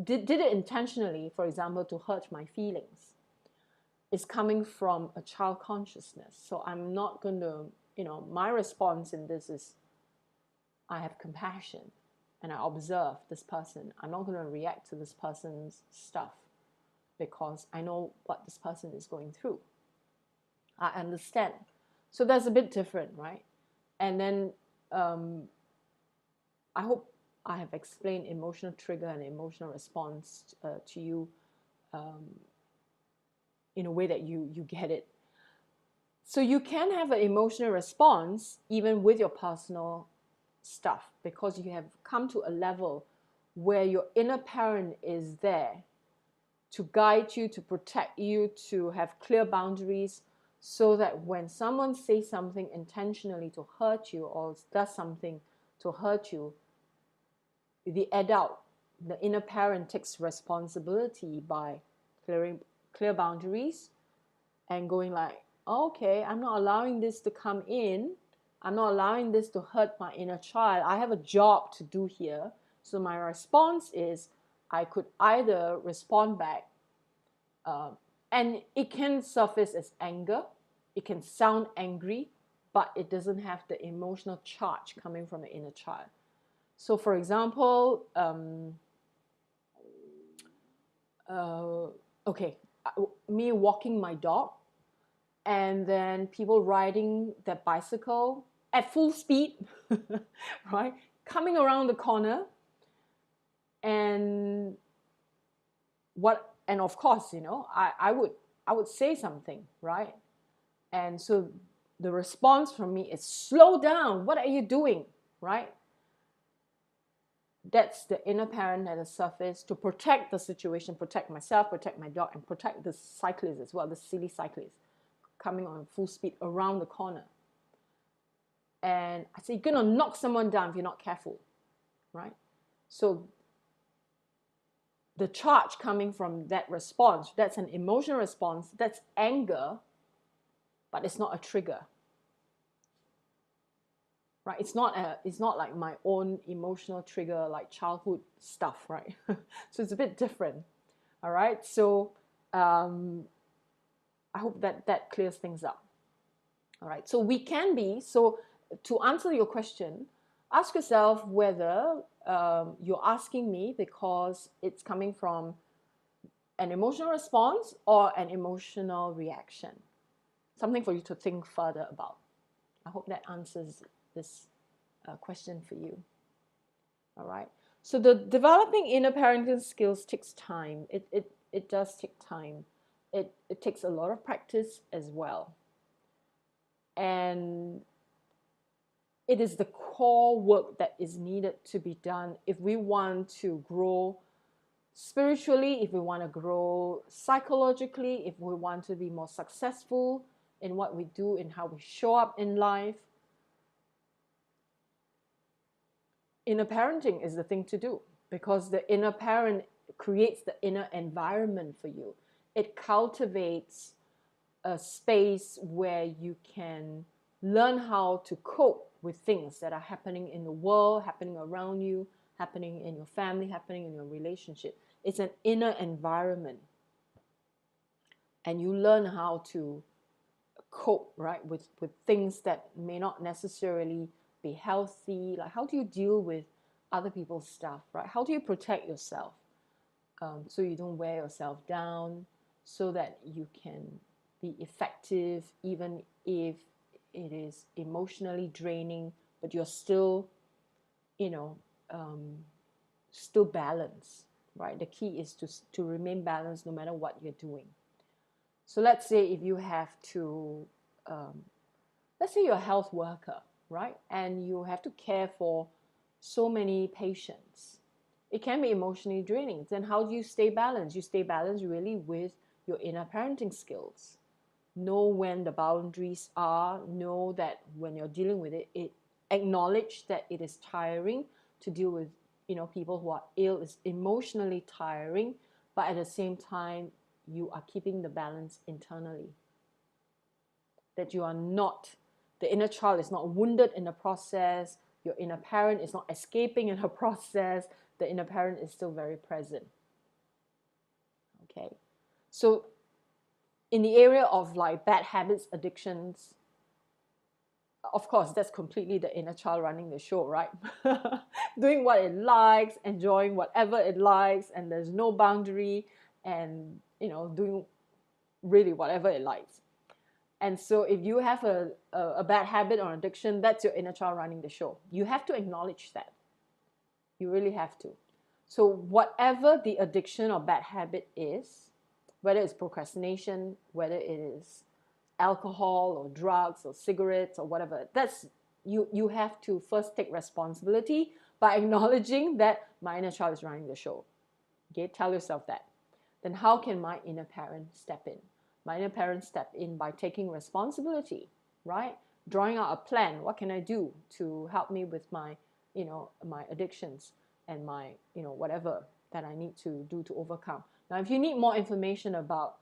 did it intentionally, for example, to hurt my feelings, is coming from a child consciousness. So I'm not going to, my response in this is, I have compassion and I observe this person. I'm not going to react to this person's stuff because I know what this person is going through. I understand. So that's a bit different, right? And then I hope I have explained emotional trigger and emotional response to you in a way that you get it. So you can have an emotional response even with your personal stuff because you have come to a level where your inner parent is there to guide you, to protect you, to have clear boundaries, so that when someone says something intentionally to hurt you or does something to hurt you, the adult, the inner parent, takes responsibility by clear boundaries and going like, okay, I'm not allowing this to come in. I'm not allowing this to hurt my inner child. I have a job to do here. So my response is, I could either respond back, and it can surface as anger. It can sound angry, but it doesn't have the emotional charge coming from the inner child. So for example, me walking my dog, and then people riding their bicycle at full speed, right? Coming around the corner, and of course, I would say something, right? And so the response from me is, slow down, what are you doing, right? That's the inner parent at the surface to protect the situation, protect myself, protect my dog, and protect the cyclist as well, the silly cyclist coming on full speed around the corner. And I say, you're going to knock someone down if you're not careful, right? So the charge coming from that response, that's an emotional response, that's anger, but it's not a trigger, right? It's not like my own emotional trigger, like childhood stuff, right? So it's a bit different, all right? So I hope that clears things up, all right? So we can be, so to answer your question, ask yourself whether you're asking me because it's coming from an emotional response or an emotional reaction. Something for you to think further about. I hope that answers this question for you. All right. So the developing inner parenting skills takes time. It does take time. It takes a lot of practice as well. And it is the core work that is needed to be done if we want to grow spiritually, if we want to grow psychologically, if we want to be more successful in what we do and how we show up in life. Inner parenting is the thing to do, because the inner parent creates the inner environment for you. It cultivates a space where you can learn how to cope with things that are happening in the world, happening around you, happening in your family, happening in your relationship. It's an inner environment. And you learn how to cope, right, with things that may not necessarily be healthy. Like, how do you deal with other people's stuff, right? How do you protect yourself so you don't wear yourself down, so that you can be effective even if it is emotionally draining, but you're still, you know, still balanced, right? The key is to remain balanced no matter what you're doing. So let's say if you have to, let's say you're a health worker, right? And you have to care for so many patients. It can be emotionally draining. Then how do you stay balanced? You stay balanced really with your inner parenting skills. Know when the boundaries are, know that when you're dealing with it, acknowledge that it is tiring to deal with, people who are ill. Is emotionally tiring, but at the same time, you are keeping the balance internally. That you are not, the inner child is not wounded in the process, your inner parent is not escaping in the process, the inner parent is still very present. Okay, so in the area of like bad habits, addictions, of course, that's completely the inner child running the show, right? Doing what it likes, enjoying whatever it likes, and there's no boundary, and doing really whatever it likes. And so if you have a bad habit or addiction, that's your inner child running the show. You have to acknowledge that. You really have to. So whatever the addiction or bad habit is, whether it's procrastination, whether it is alcohol or drugs or cigarettes or whatever, that's you have to first take responsibility by acknowledging that my inner child is running the show. Okay, tell yourself that. Then how can my inner parent step in? My inner parent step in by taking responsibility, right? Drawing out a plan. What can I do to help me with my, my addictions and my, whatever that I need to do to overcome. Now, if you need more information about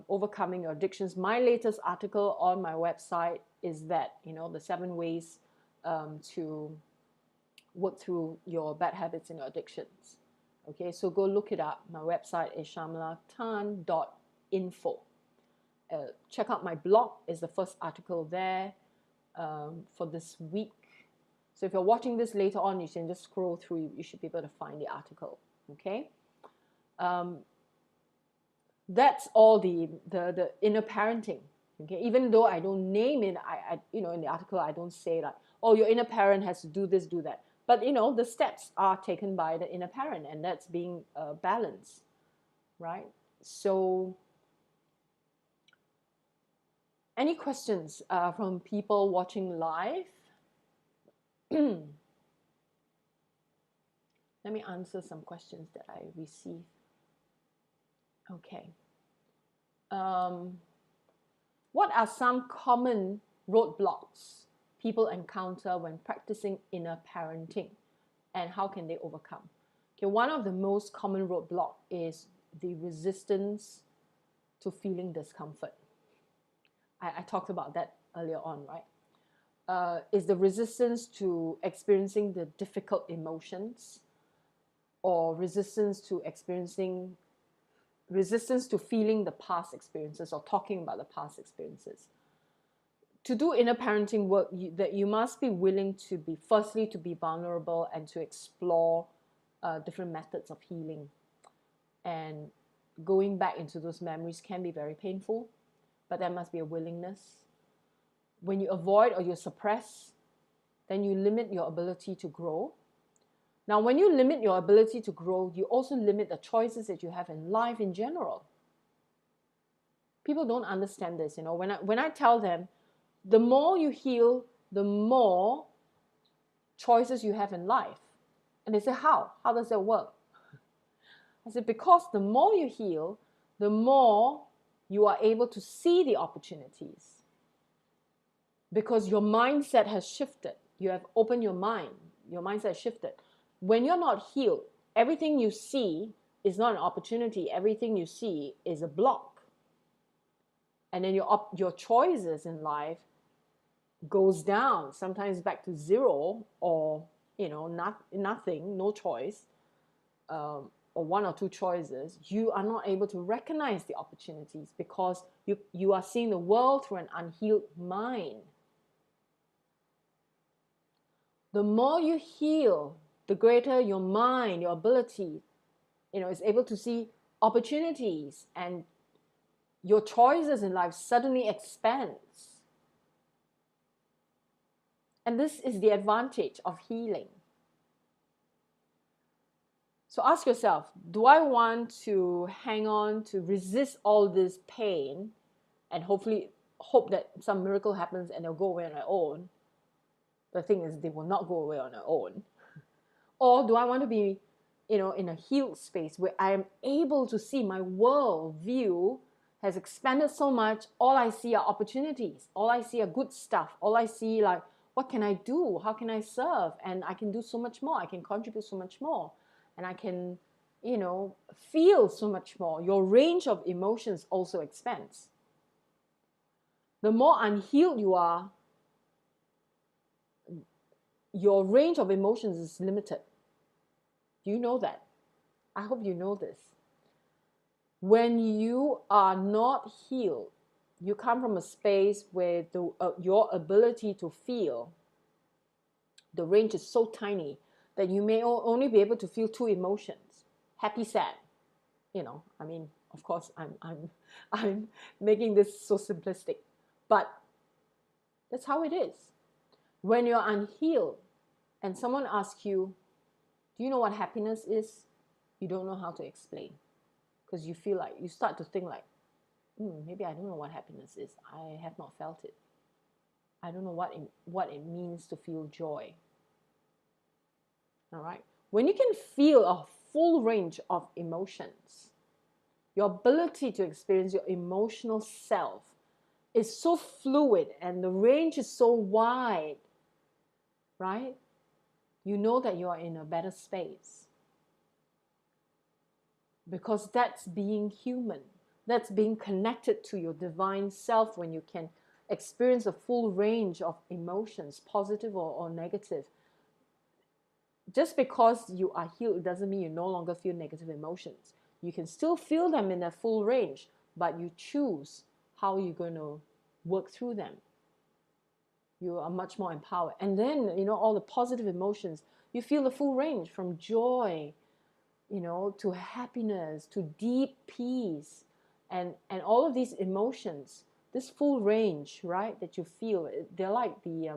overcoming your addictions, my latest article on my website is that, the 7 ways to work through your bad habits and your addictions. Okay, so go look it up. My website is shamlatan.info. Check out my blog, is the first article there for this week. So if you're watching this later on, you can just scroll through. You should be able to find the article. Okay, that's all the inner parenting. Okay, even though I don't name it, I in the article I don't say like, oh, your inner parent has to do this, do that. But the steps are taken by the inner parent, and that's being balanced, right? So, any questions from people watching live? Let me answer some questions that I received. Okay. What are some common roadblocks people encounter when practicing inner parenting, and how can they overcome? Okay, one of the most common roadblock is the resistance to feeling discomfort. I talked about that earlier on, right? Is the resistance to experiencing the difficult emotions, or resistance to feeling the past experiences or talking about the past experiences. To do inner parenting work, you must be willing to be, firstly, to be vulnerable and to explore different methods of healing. And going back into those memories can be very painful, but there must be a willingness. When you avoid or you suppress, then you limit your ability to grow. Now, when you limit your ability to grow, you also limit the choices that you have in life in general. People don't understand this. When I tell them, The more you heal, the more choices you have in life. And they say, how? How does that work? I said, because the more you heal, the more you are able to see the opportunities. Because your mindset has shifted. You have opened your mind. Your mindset shifted. When you're not healed, everything you see is not an opportunity. Everything you see is a block. And then your choices in life goes down, sometimes back to zero, or nothing, no choice, or one or two choices. You are not able to recognize the opportunities because you are seeing the world through an unhealed mind. The more you heal, the greater your mind, your ability, is able to see opportunities, and your choices in life suddenly expands. And this is the advantage of healing. So ask yourself, do I want to hang on to resist all this pain and hopefully hope that some miracle happens and they'll go away on their own? The thing is, they will not go away on their own. Or do I want to be, in a healed space where I am able to see my world view has expanded so much, all I see are opportunities. All I see are good stuff. All I see, like, what can I do? How can I serve? And I can do so much more. I can contribute so much more. And I can, feel so much more. Your range of emotions also expands. The more unhealed you are, your range of emotions is limited. Do you know that? I hope you know this. When you are not healed, you come from a space where your ability to feel, the range is so tiny that you may only be able to feel two emotions: happy, sad. Of course, I'm making this so simplistic, but that's how it is. When you're unhealed and someone asks you, do you know what happiness is? You don't know how to explain, because you feel like, you start to think like, maybe I don't know what happiness is. I have not felt it. I don't know what it means to feel joy. All right. When you can feel a full range of emotions, your ability to experience your emotional self is so fluid and the range is so wide, right? You know that you are in a better space. Because that's being human. That's being connected to your divine self, when you can experience a full range of emotions, positive or negative. Just because you are healed, it doesn't mean you no longer feel negative emotions. You can still feel them in a full range, but you choose how you're going to work through them. You are much more empowered. And then, all the positive emotions, you feel the full range, from joy, to happiness, to deep peace, and all of these emotions, this full range, right, that you feel, they're like the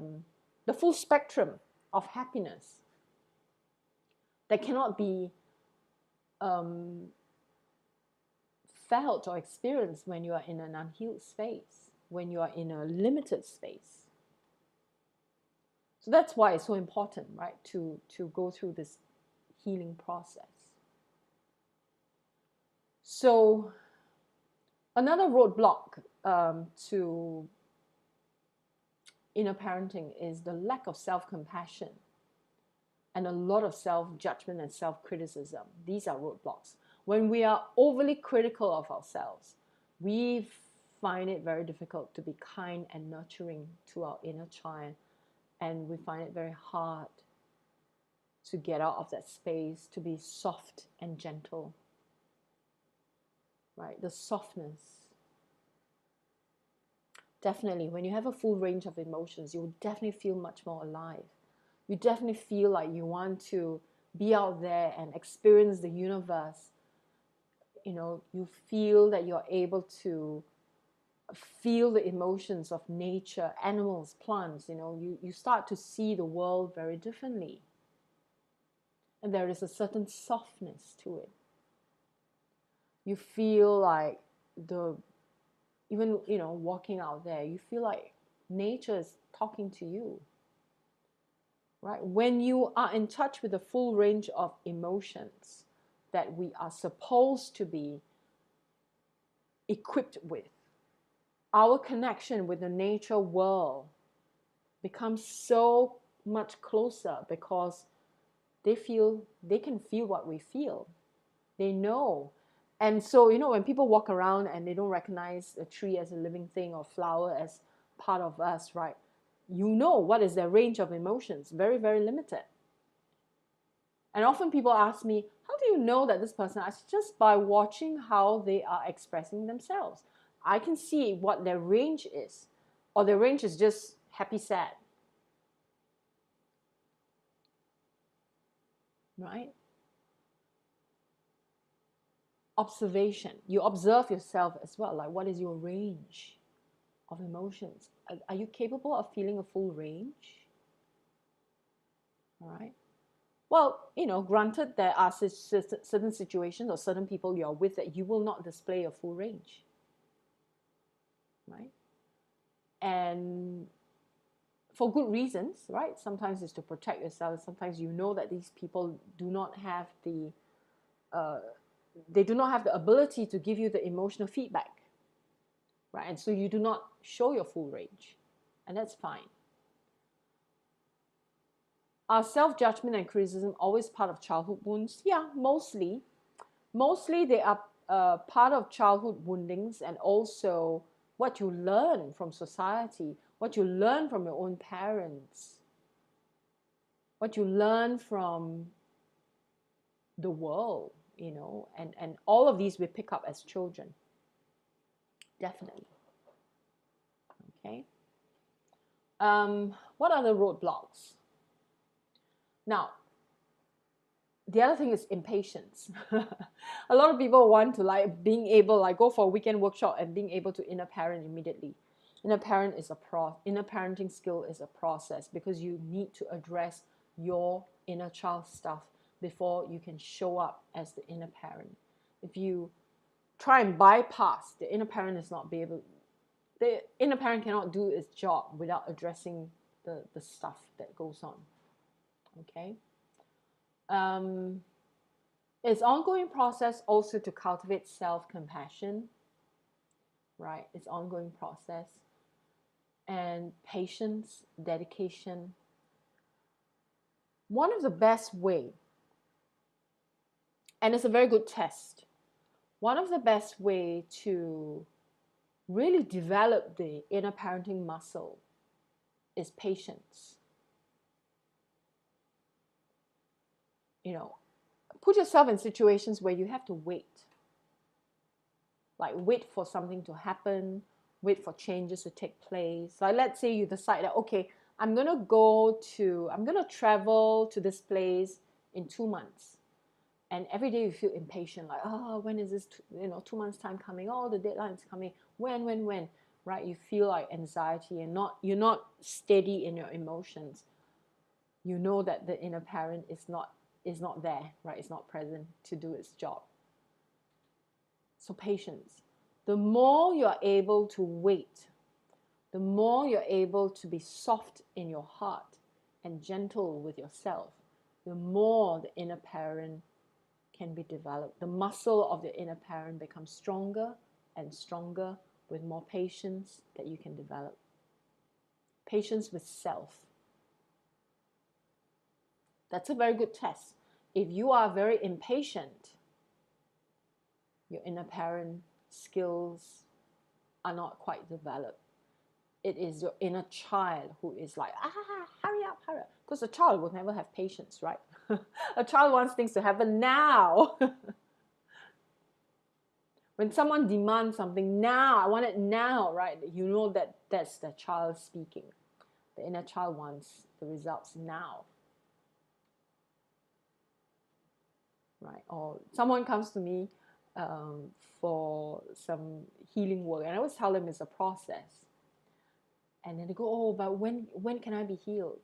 full spectrum of happiness that cannot be felt or experienced when you are in an unhealed space, when you are in a limited space. So that's why it's so important, right, to go through this healing process. So another roadblock to inner parenting is the lack of self-compassion and a lot of self-judgment and self-criticism. These are roadblocks. When we are overly critical of ourselves, we find it very difficult to be kind and nurturing to our inner child, and we find it very hard to get out of that space, to be soft and gentle, right? The softness. Definitely, when you have a full range of emotions, you will definitely feel much more alive. You definitely feel like you want to be out there and experience the universe. You feel that you're able to feel the emotions of nature, animals, plants. You start to see the world very differently. And there is a certain softness to it. You feel like even walking out there, you feel like nature is talking to you, right? When you are in touch with the full range of emotions that we are supposed to be equipped with, our connection with the nature world becomes so much closer because they can feel what we feel. They know. And so, when people walk around and they don't recognize a tree as a living thing or flower as part of us, right? You know what is their range of emotions. Very, very limited. And often people ask me, how do you know that this person? I said, just by watching how they are expressing themselves. I can see what their range is. Or their range is just happy, sad. Right? Observation. You observe yourself as well. Like, what is your range of emotions? Are you capable of feeling a full range? All right. Well, granted, there are certain situations or certain people you're with that you will not display a full range. Right? And for good reasons, right? Sometimes it's to protect yourself. Sometimes you know that these people do not have they do not have the ability to give you the emotional feedback, right? And so you do not show your full range, and that's fine. Are self-judgment and criticism always part of childhood wounds? Yeah, mostly. Mostly they are part of childhood woundings, and also what you learn from society, what you learn from your own parents, what you learn from the world, and all of these we pick up as children. Definitely. Okay. What are the roadblocks? Now, the other thing is impatience. A lot of people want to being able go for a weekend workshop and being able to inner parent immediately. Inner parenting skill is a process, because you need to address your inner child stuff before you can show up as the inner parent. If you try and bypass the inner parent, the inner parent cannot do its job without addressing the stuff that goes on. Okay. It's ongoing process also to cultivate self-compassion, right? It's ongoing process. And patience, dedication. One of the best way, and it's a very good test, one of the best way to really develop the inner parenting muscle is patience. Put yourself in situations where you have to wait. Like, wait for something to happen, wait for changes to take place. Like, let's say you decide that, okay, I'm going to travel to this place in 2 months. And every day you feel impatient, like, oh, when is this, 2 months time coming? Oh, the deadline is coming. When? Right? You feel like anxiety, and you're not steady in your emotions. You know that the inner parent is not there, right? It's not present to do its job. So patience. The more you're able to wait, the more you're able to be soft in your heart and gentle with yourself, the more the inner parent can be developed. The muscle of the inner parent becomes stronger and stronger with more patience that you can develop. Patience with self. That's a very good test. If you are very impatient, your inner parent skills are not quite developed. It is your inner child who is like, hurry up. Because a child will never have patience, right? A child wants things to happen now. When someone demands something now, I want it now, right? You know that that's the child speaking. The inner child wants the results now. Right? Or someone comes to me for some healing work, and I always tell them it's a process. And then they go, oh, but when can I be healed?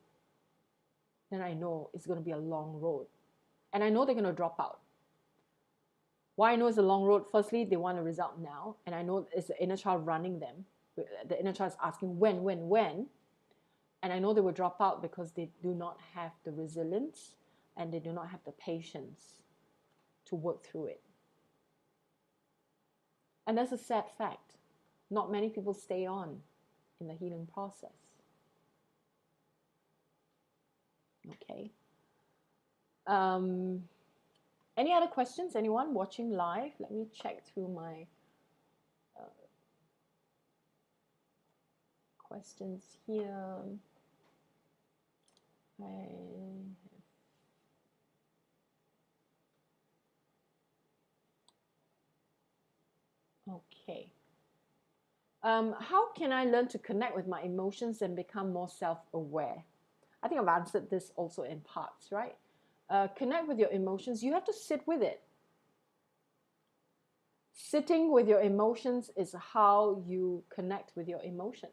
Then I know it's going to be a long road. And I know they're going to drop out. Why I know it's a long road? Firstly, they want a result now. And I know it's the inner child running them. The inner child is asking when. And I know they will drop out because they do not have the resilience and they do not have the patience to work through it. And that's a sad fact. Not many people stay on in the healing process. Okay. Any other questions? Anyone watching live? Let me check through my questions here. Okay. How can I learn to connect with my emotions and become more self-aware? I think I've answered this also in parts, right? Connect with your emotions. You have to sit with it. Sitting with your emotions is how you connect with your emotions.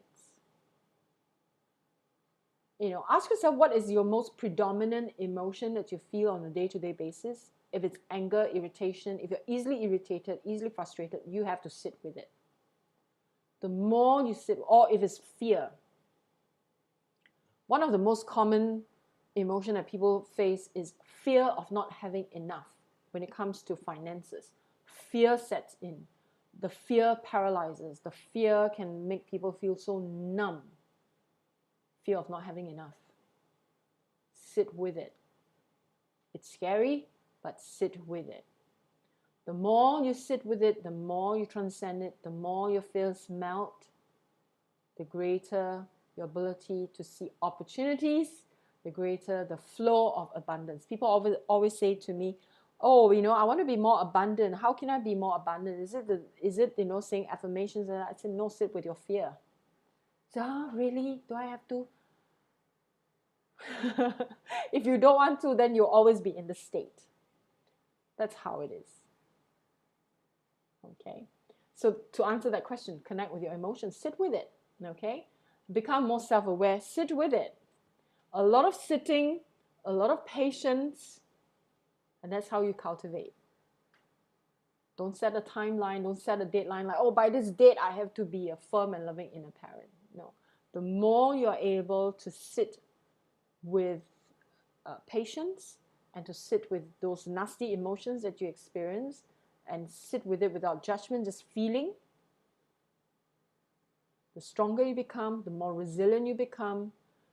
You know, ask yourself, what is your most predominant emotion that you feel on a day-to-day basis? If it's anger, irritation, if you're easily irritated, easily frustrated, you have to sit with it. The more you sit, or if it's fear. One of the most common emotion that people face is fear of not having enough when it comes to finances. Fear sets in. The fear paralyzes. The fear can make people feel so numb. Fear of not having enough. Sit with it. It's scary, but sit with it. The more you sit with it, the more you transcend it, the more your fears melt, the greater your ability to see opportunities, the greater the flow of abundance. People always say to me, oh, you know, I want to be more abundant. How can I be more abundant? Is it you know, saying affirmations? And I said, no, sit with your fear. So, really? Do I have to? If you don't want to, then you'll always be in the state. That's how it is. Okay. So to answer that question, connect with your emotions, sit with it. Okay. Become more self-aware, sit with it. A lot of sitting, a lot of patience, and that's how you cultivate. Don't set a timeline, don't set a deadline like, oh, by this date I have to be a firm and loving inner parent. No. The more you're able to sit with patience and to sit with those nasty emotions that you experience and sit with it without judgment, just feeling, the stronger you become, the more resilient you become.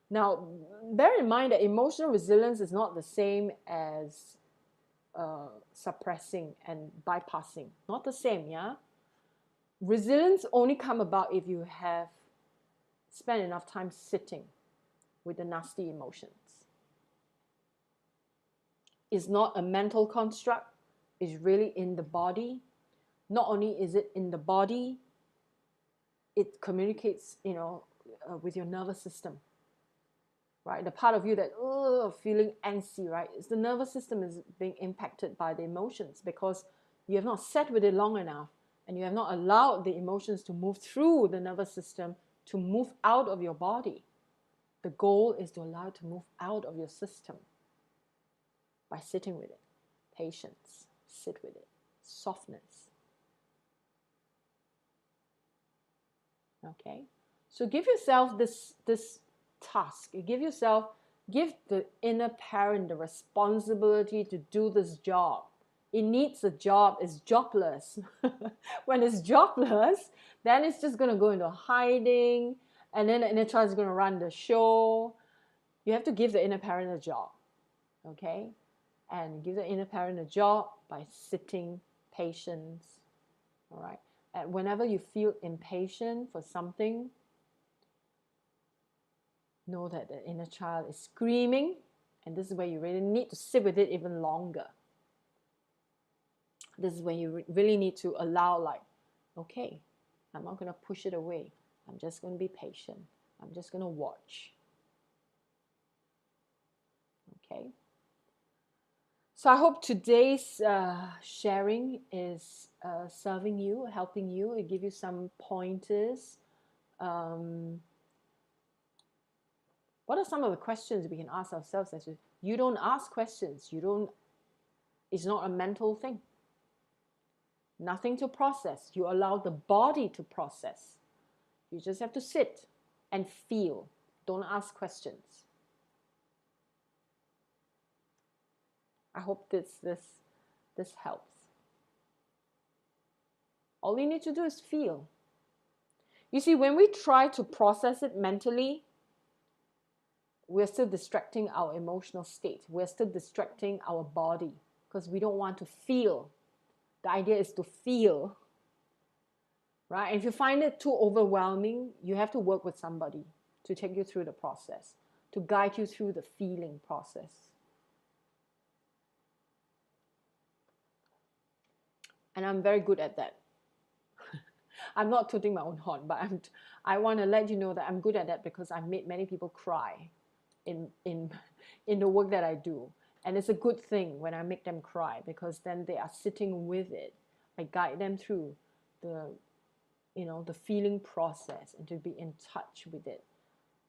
Now, bear in mind that emotional resilience is not the same as suppressing and bypassing. Not the same, yeah? Resilience only come about if you have spent enough time sitting with the nasty emotions. It's not a mental construct. It's really in the body. Not only is it in the body, it communicates, you know, with your nervous system. Right, the part of you that feeling antsy, right? It's the nervous system is being impacted by the emotions because you have not sat with it long enough and you have not allowed the emotions to move through the nervous system to move out of your body. The goal is to allow it to move out of your system by sitting with it. Patience, sit with it. Softness. Okay, so give yourself this task. Give the inner parent the responsibility to do this job. It needs a job. It's jobless. When it's jobless, then it's just going to go into hiding, and then the inner child is going to run the show. You have to give the inner parent a job, okay? And give the inner parent a job by sitting, patience, all right? And whenever you feel impatient for something, know that the inner child is screaming, and this is where you really need to sit with it even longer. This is when you really need to allow, like, okay, I'm not going to push it away. I'm just going to be patient. I'm just going to watch. Okay. So I hope today's sharing is serving you, helping you, it give you some pointers. What are some of the questions we can ask ourselves? As you don't ask questions. It's not a mental thing. Nothing to process. You allow the body to process. You just have to sit and feel. Don't ask questions. I hope this helps. All you need to do is feel. You see, when we try to process it mentally, we're still distracting our emotional state. We're still distracting our body because we don't want to feel. The idea is to feel, right? And if you find it too overwhelming, you have to work with somebody to take you through the process, to guide you through the feeling process. And I'm very good at that. I'm not tooting my own horn, but I want to let you know that I'm good at that because I've made many people cry in the work that I do. And it's a good thing when I make them cry because then they are sitting with it. I guide them through the feeling process and to be in touch with it.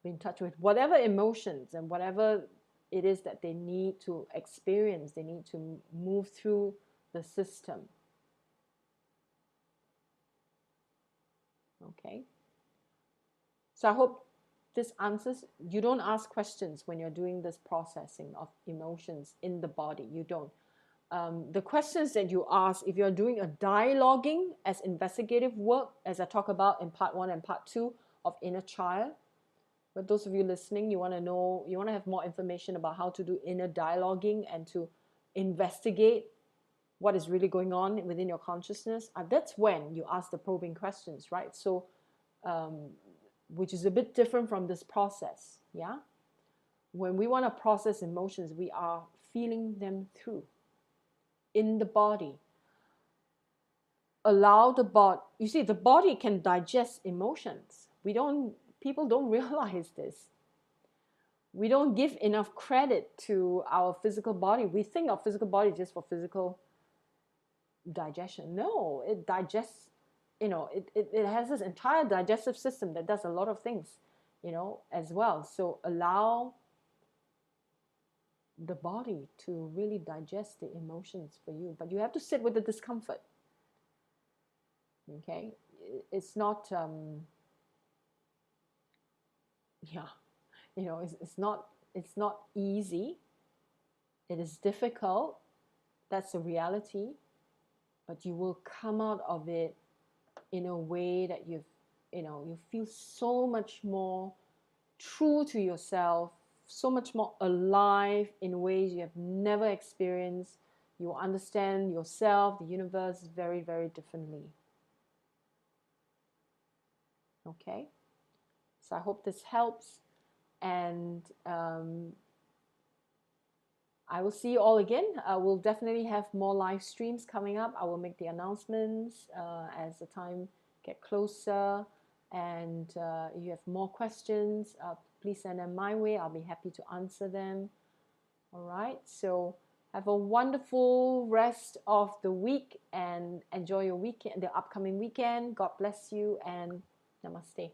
Be in touch with whatever emotions and whatever it is that they need to experience, they need to move through the system. Okay. So I hope this answers. You don't ask questions when you're doing this processing of emotions in the body. You don't. The questions that you ask, if you're doing a dialoguing as investigative work, as I talk about in part 1 and part 2 of inner child, but those of you listening, you want to have more information about how to do inner dialoguing and to investigate what is really going on within your consciousness. That's when you ask the probing questions, right? So, which is a bit different from this process, yeah? When we want to process emotions, we are feeling them through in the body. Allow the body, you see, the body can digest emotions. People don't realize this. We don't give enough credit to our physical body. We think of physical body just for physical digestion. No, it digests, it has this entire digestive system that does a lot of things, as well. So allow the body to really digest the emotions for you, but you have to sit with the discomfort. Okay, it's not it's not easy. It is difficult. That's the reality, but you will come out of it in a way that you feel so much more true to yourself, so much more alive in ways you have never experienced. You will understand yourself, the universe, very, very differently. Okay, so I hope this helps, and I will see you all again. We'll definitely have more live streams coming up. I will make the announcements as the time get closer, and if you have more questions, please send them my way. I'll be happy to answer them. All right, so have a wonderful rest of the week and enjoy your weekend, the upcoming weekend. God bless you, and namaste.